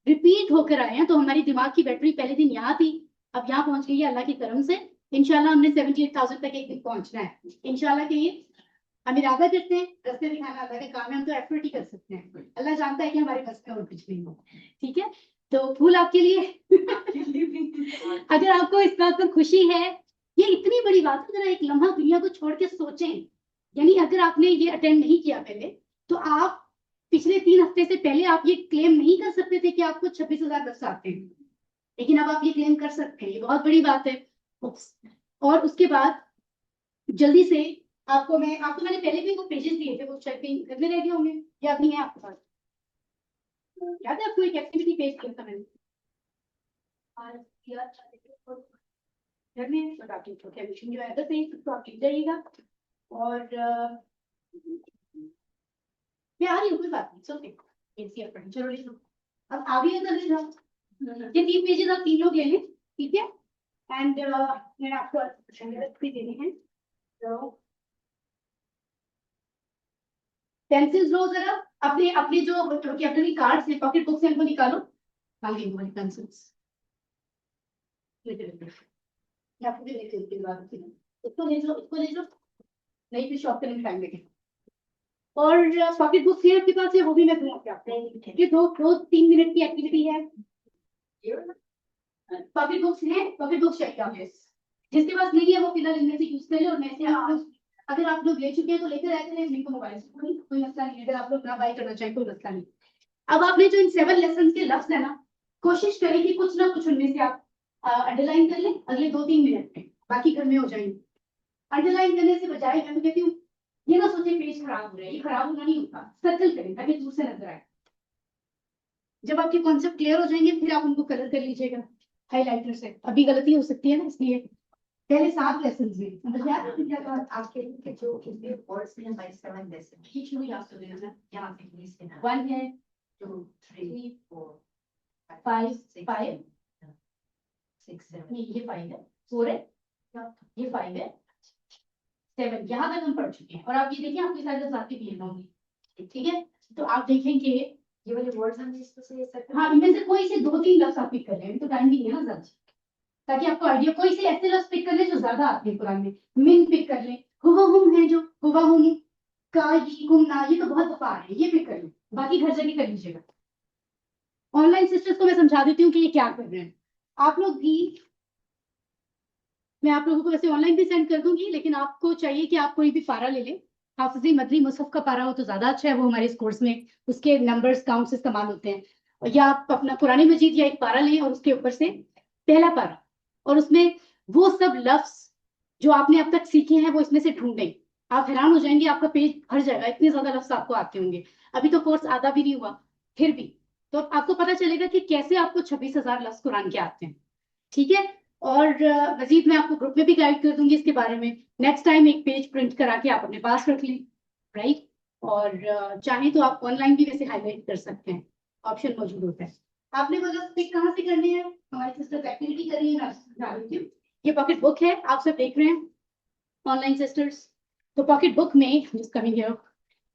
ریپیٹ ہو کر آئے ہیں. تو ہماری دماغ کی بیٹری پہلے دن یہاں تھی, اب یہاں پہنچ گئی ہے اللہ کے کرم سے. انشاءاللہ ہم نے 78,000 تک ایک دن پہنچنا ہے انشاءاللہ. کہ یہ ہم ارادہ کرتے ہیں, رستے دکھانا اللہ کے کام ہے, ہم تو ایفرٹ ہی کر سکتے ہیں. اللہ جانتا ہے کہ ہمارے بس میں اور کچھ نہیں ہو. ٹھیک ہے, تو پھول آپ کے لیے. اگر آپ کو اس بات پر خوشی ہے, یہ اتنی بڑی بات ہے, ذرا ایک لمحہ دنیا کو چھوڑ کے سوچیں. یعنی اگر آپ نے یہ اٹینڈ نہیں کیا پہلے, تو آپ پچھلے 3 ہفتے سے پہلے آپ یہ کلیم نہیں کر سکتے تھے کہ آپ کو 26,000 لفظ آتے ہیں, لیکن اب آپ یہ کلیم کر سکتے ہیں. یہ بہت بڑی بات ہے. اور اس کے بعد جلدی سے آپ کو میں نے پہلے بھی وہ پیجز دیے تھے, وہ چیکنگ کرنے رہ گئے ہوں گے یا نہیں ہے آپ کے پاس؟ یاد ہے آپ کو ایک ایکٹیویٹی پیج کیا تھا میں نے, گھر میں آپ کی جو ہے تو آپ لکھ جائیے گا. اور میں آ رہی ہوں, کوئی بات نہیں, سوچے چلو لکھ لو. اب آگے یہ 3 پیجز آپ 3 لوگ لے لیں. ٹھیک ہے, اینڈ میں آپ کو بھی دینے ہیں. پینسلز لو ذرا, اپنے جو اپنے کارڈس ہیں, پاکٹ بکس ہیں, ان کو نکالو. پینسلس اس کو لے لو, نہیں پھر شاپ کرنے ٹائم لگے. اور پاکٹ بکس ہیں آپ کے پاس, وہ بھی میں دوں آپ کو. یہ 2-3 منٹ کی ایکٹیویٹی ہے. پاکٹ بکس ہیں, پاکٹ بکس چیک کر جس کے پاس نہیں ہے وہ فی الحال ان میں سے یوز کر لے. اور میں سے اگر آپ لوگ لے چکے ہیں تو لے کر آئے تھے, نہیں تو موبائل سے کوئی مسئلہ نہیں. اگر آپ لوگ نہ بائی کرنا چاہیں کوئی مسئلہ نہیں. اب آپ نے جو ان 7 لیسنس کے لفظ ہیں نا, کوشش کریں کہ کچھ نہ کچھ ان میں سے آپ انڈر لائن کر لیں اگلے 2-3 منٹ میں, باقی گھر میں ہو جائیں گے. انڈر لائن کرنے سے بجائے میں تو کہتی ہوں یہ نہ سوچیں پیج خراب ہو رہا ہے, یہ خراب ہونا نہیں ہوتا. سرکل کریں تاکہ دور سے نظر آئے. جب آپ کے کانسیپٹ کلیئر ہو جائیں گے پھر آپ ان کو کلر کر لیجیے گا ہائی لائٹر سے. ابھی غلطی ہو سکتی ہے نا, اس لیے پہلے 7 لیسنز میں آپ کے جو ورڈس ہیں بائی 7 لیسن شروع یاد کر لینا. یہاں پہ انگلش کے نام 1 ہے, 2 3 4 5 5 6 7 نہیں یہ 5 ہے, 4 ہے, یہ 5 ہے, 7. یہاں تک ہم پڑھ چکے ہیں. اور آپ یہ دیکھیں آپ کی سائز ذاتی بھی ہے ہوں گی. ٹھیک ہے, تو آپ دیکھیں کہ یہ والے ورڈز ہم جس کو سے ہاں ان میں سے کوئی سے 2-3 لفظ آپ پک کر لیں, تو ٹائم بھی نہیں ہے نا زیادہ, تاکہ آپ کو آئیڈیا. کوئی سے ایسے لفظ پک کر لیں جو زیادہ آتے ہیں قرآن میں. من پک کر لیں, ہوا ہم ہے جو ہوا ہم کا یہ گم نہ, یہ تو بہت دفعہ ہے, یہ پک کر لیں. باقی گھر جا کے کر لیجیے گا. آن لائن سسٹرز کو میں سمجھا دیتی ہوں کہ یہ کیا کر رہے ہیں. آپ لوگ بھی, میں آپ لوگوں کو ویسے آن لائن بھی سینڈ کر دوں گی, لیکن آپ کو چاہیے کہ آپ کوئی بھی پارا لے لیں. حافظی مدنی مصحف کا پارا ہو تو زیادہ اچھا ہے, وہ ہمارے اس کورس میں اس کے نمبرز کاؤنٹس استعمال ہوتے ہیں. یا آپ اپنا قرآن مجید یا ایک پارا لیں اور اس کے اوپر سے پہلا پارا, اور اس میں وہ سب لفظ جو آپ نے اب تک سیکھے ہیں وہ اس میں سے ڈھونڈیں. آپ حیران ہو جائیں گے, آپ کا پیج بھر جائے گا, اتنے زیادہ لفظ آپ کو آتے ہوں گے. ابھی تو کورس آدھا بھی نہیں ہوا پھر بھی, تو آپ کو پتا چلے گا کہ کیسے آپ کو 26,000 لفظ قرآن کے آتے ہیں. ٹھیک ہے, اور مزید میں آپ کو گروپ میں بھی گائیڈ کر دوں گی اس کے بارے میں. نیکسٹ ٹائم ایک پیج پرنٹ کرا کے آپ اپنے پاس رکھ لیں, رائٹ. اور چاہیں تو آپ آن لائن بھی ویسے ہائی لائٹ کر سکتے ہیں, آپشن موجود ہوتا ہے. آپ نے وہ لفظ پک کہاں سے کرنے ہیں, ہماری سسٹر ایکٹیویٹی کر رہی ہے, میں سمجھا دیتی ہوں. یہ پاکٹ بک ہے, آپ سب دیکھ رہے ہیں آن لائن سسٹرز. تو پاکٹ بک میں جس کمنگ ہے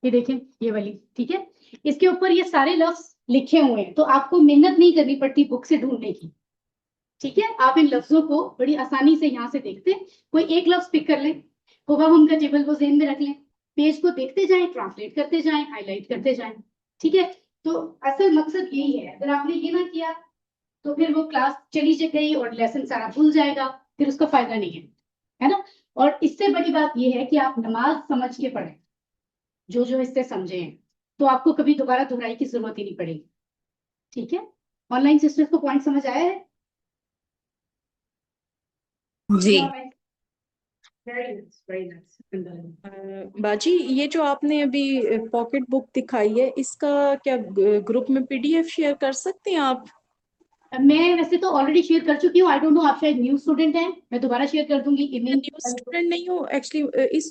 یہ دیکھیں, یہ والی, ٹھیک ہے, اس کے اوپر یہ سارے لفظ لکھے ہوئے ہیں, تو آپ کو محنت نہیں کرنی پڑتی بک سے ڈھونڈنے کی. ٹھیک ہے, آپ ان لفظوں کو بڑی آسانی سے یہاں سے دیکھتے ہیں. کوئی ایک لفظ پک کر لیں, ہوگا ہم کا ٹیبل وہ ذہن میں رکھ لیں, پیج کو دیکھتے جائیں, ٹرانسلیٹ کرتے جائیں, ہائی لائٹ کرتے جائیں. ٹھیک ہے, تو اصل مقصد یہی ہے. اگر آپ نے یہ نہ کیا تو پھر وہ کلاس چلی گئی اور لیسن سارا بھول جائے گا, پھر اس کا فائدہ نہیں ہے نا. اور اس سے بڑی بات یہ ہے کہ آپ نماز سمجھ کے پڑھیں, جو اس سے سمجھے ہیں, تو آپ کو کبھی دوبارہ دہرائی کی ضرورت ہی نہیں پڑے گی. ٹھیک ہے, آن لائن سسٹر کو پوائنٹ سمجھ آیا ہے؟ جی باجی یہ جو آپ نے ابھی پاکٹ بک دکھائی ہے, اس کا کیا گروپ میں PDF شیئر کر سکتے ہیں آپ؟ میں ویسے تو آلریڈی شیئر کر چکی ہوں. آئی ڈونٹ نو آپ شاید نیو اسٹوڈنٹ ہیں, میں دوبارہ شیئر کر دوں گی. نیو اسٹوڈنٹ نہیں ہوں ایکچولی, اس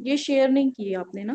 یہ شیئر نہیں کی آپ نے نا؟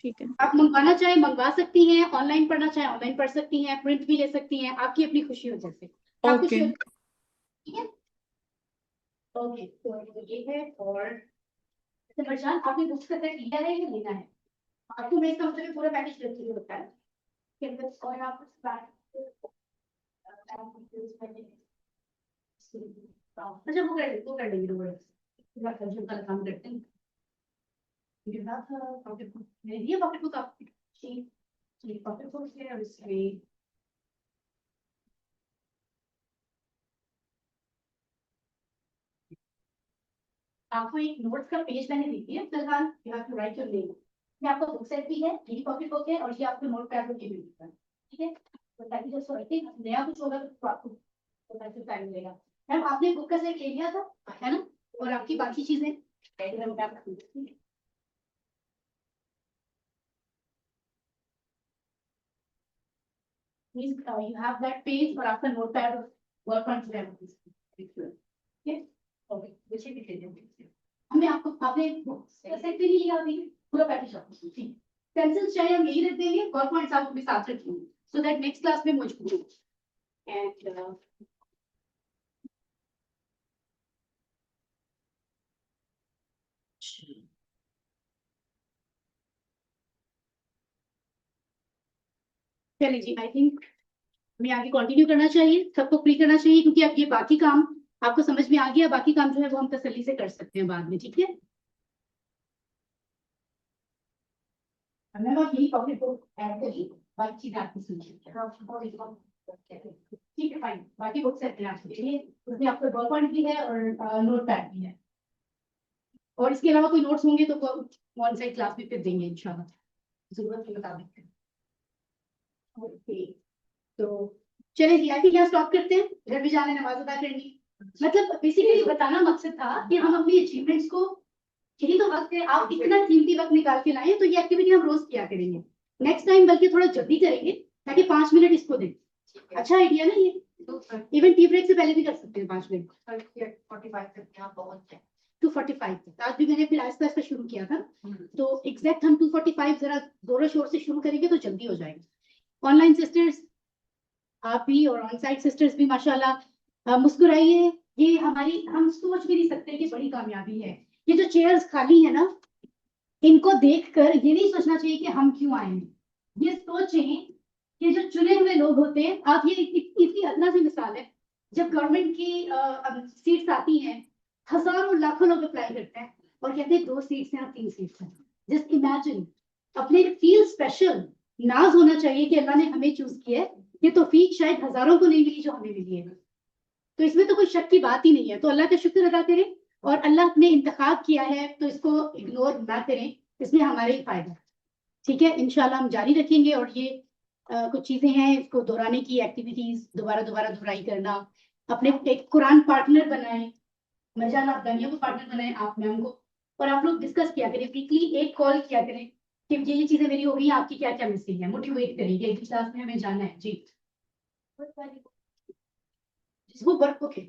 ٹھیک ہے. آپ منگوانا چاہیں منگوا سکتی ہیں, آن لائن پڑھنا چاہیں آن لائن پڑھ سکتی ہیں, پرنٹ بھی لے سکتی ہیں, آپ کی اپنی خوشی ہو جیسے آپ کو اوکے شیئر, ٹھیک ہے؟ اوکے, تو یہ ہے. اور مرجان, آپ نے بکس کا سیٹ لیا ہے یا لینا ہے؟ آپ کو میں اس کا مطلب پورا پیکج رکھ کے ہوتا ہے کہ اندر اور آپ اچھا وہ کر لیں گے کام کرتے ہیں. پاکٹ بک میں یہ پاکٹ بک آپ کی پاکٹ بک ہے, اور اس میں آپ کو ایک نوٹس کا پیج میں نے دی ہے فی الحال. You have to write your name. یہ آپ کا بک سیٹ بھی ہے, یہ پاکٹ بک ہے, اور یہ آپ کو نوٹ پیڈ بھی ملتا ہے, ٹھیک ہے؟ تو تاکہ جب سوچتے نیا کچھ ہوگا تو آپ کو ٹائم ملے گا. میم آپ نے بک کا سیٹ لے لیا تھا ہے نا, اور آپ کی باقی چیزیں Please, you have that page اور آپ کا نوٹ پیڈ ورک آن ہمیں آپ کو آپ نے سیٹ بھی نہیں لیا ابھی پورا پیکج. پینسل چاہیے ہم یہی رکھ دیں گے, ورک پوائنٹس آپ بھی ساتھ رکھیں گے سو دیٹ نیکسٹ کلاس میں موجود ہو. اینڈ چلیے جی, آئی تھنک ہمیں آگے کنٹینیو کرنا چاہیے, سب کو فری کرنا چاہیے, کیونکہ اب یہ باقی کام آپ کو سمجھ میں آ گیا. باقی کام جو ہے وہ ہم تسلی سے کر سکتے ہیں بعد میں, ٹھیک ہے؟ یہی پاکٹ بک ایڈ کریے, باقی چیزیں آپ کو سمجھیں, ٹھیک ہے؟ فائن, باقی بکس ہیں آپ کے لیے, اس میں آپ کا ورک پوائنٹ بھی ہے اور نوٹ پیڈ بھی ہے, اور اس کے علاوہ کوئی نوٹس ہوں گے تو ون سائڈ کلاس میں پھر دیں گے انشاءاللہ ضرورت کے مطابق. اوکے, تو چلے جی, آئی تھنک یہاں اسٹاپ کرتے ہیں, گھر بھی جانا ہے, نماز ادا کرنی. مطلب بیسیکلی بتانا مقصد تھا کہ ہم اپنی اچیومنٹس کو, یہی تو وقت ہے, آپ اتنا قیمتی وقت نکال کے لائیں, تو یہ ایکٹیویٹی ہم روز کیا کریں گے نیکسٹ ٹائم, بلکہ تھوڑا جلدی کریں گے تاکہ 5 منٹ اس کو دیں. اچھا آئیڈیا نا یہ, ایون ٹی بریک سے پہلے بھی کر سکتے ہیں 5 منٹ 2:45 تک. آج بھی میں نے پھر آہستہ آہستہ شروع کیا تھا, تو ایگزیکٹ ہم 2:45 ذرا زور شور سے شروع کریں گے تو جلدی ہو جائے گا. آن لائن سسٹرز آپ بھی اور آن سائٹ سسٹرز بھی ماشاءاللہ مسکرائیے. یہ ہماری, ہم سوچ بھی نہیں سکتے کہ بڑی کامیابی ہے. یہ جو چیئرز خالی ہیں نا, ان کو دیکھ کر یہ نہیں سوچنا چاہیے کہ ہم کیوں آئے ہیں, یہ سوچیں کہ جو چنے ہوئے لوگ ہوتے ہیں, آپ یہ اتنی ادنا سی مثال ہے, جب گورنمنٹ کی سیٹس آتی ہیں ہزاروں لاکھوں لوگ اپلائی کرتے ہیں اور کہتے ہیں 2 سیٹس ہیں اور 3 سیٹس ہیں. جسٹ امیجن, اپنے فیل اسپیشل, ناز ہونا چاہیے کہ اللہ نے ہمیں چوز کیا ہے. یہ توفیق شاید ہزاروں کو نہیں ملی جو ہمیں ملی ہے, تو اس میں تو کوئی شک کی بات ہی نہیں ہے. تو اللہ کا شکر ادا کریں, اور اللہ نے انتخاب کیا ہے تو اس کو اگنور نہ کریں, اس میں ہمارے ہی فائدہ. ٹھیک ہے, انشاءاللہ ہم جاری رکھیں گے. اور یہ کچھ چیزیں ہیں اس کو دہرانے کی ایکٹیویٹیز, دوبارہ دہرائی کرنا. اپنے ایک قرآن پارٹنر بنائیں, مرجان آپ دانیہ کو پارٹنر بنائیں, آپ میم کو, اور آپ لوگ ڈسکس کیا کریں, ویکلی ایک کال کیا کریں کہ یہ چیزیں میری ہو گئی ہیں, آپ کی کیا کیا مسنگ ہے, موٹیویٹ کریں گے, اس کلاس میں ہمیں جانا ہے. جی وہ ورک بک ہے,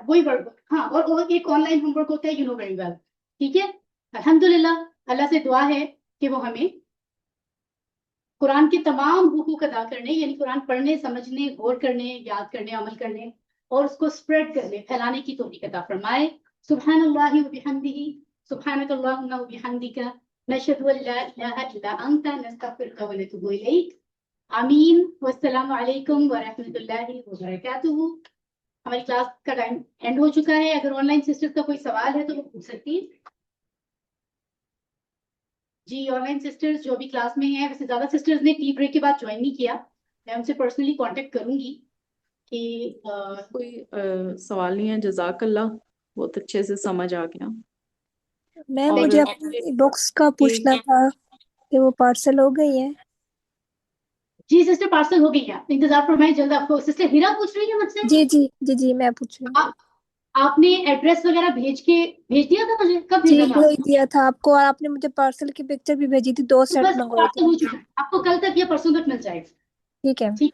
وہی ورک بک, ہاں. اور ایک آن لائن ہوم ورک ہوتا ہے, یو نو ویری ویل. ٹھیک ہے, الحمدللہ اللہ سے دعا ہے کہ وہ ہمیں قرآن کے تمام حقوق ادا کرنے, یعنی قرآن پڑھنے, سمجھنے, غور کرنے, یاد کرنے, عمل کرنے, اور اس کو اسپریڈ کرنے, پھیلانے کی توفیق عطا فرمائے. سبحان اللہ و بحمدہ, سبحانک اللہم و بحمدک, نشہد ان لا الہ الا انت, نستغفرک و نتوب الیک. آمین. والسلام علیکم ورحمۃ اللہ وبرکاتہ. ہماری کلاس کا ٹائم اینڈ ہو چکا ہے. اگر آن لائن سسٹر کا کوئی سوال ہے تو وہ پوچھ سکتی ہیں. جی, آن لائن سسٹرز جو بھی کلاس میں ہیں, ویسے زیادہ سسٹرز نے ٹی بریک کے بعد جوائن نہیں کیا, میں ان سے پرسنلی کانٹیکٹ کروں گی کہ کوئی سوال نہیں ہے. جزاک اللہ, بہت اچھے سے سمجھ آ گیا. میم اور مجھے اپنی بکس کا پوچھنا تھا کہ وہ پارسل ہو گئی ہے. جی سسٹر پارسل ہو گئی ہے, انتظار فرمائیں, جلد آپ کو. سسٹر ہیرا پوچھ رہی ہے مجھ سے, جی جی جی جی میں پوچھ رہی ہوں. آپ نے ایڈریس وغیرہ بھیج دیا تھا مجھے, کب جی بھیجا تھا؟ بھیج دیا تھا آپ کو, اور آپ نے مجھے پارسل کی پکچر بھی بھیجی تھی, 2 سیٹ بس منگوائے تھے. پارسل ہو چکا ہے, آپ کو کل تک یا پرسوں تک مل جائے گا. ٹھیک ہے. ٹھیک,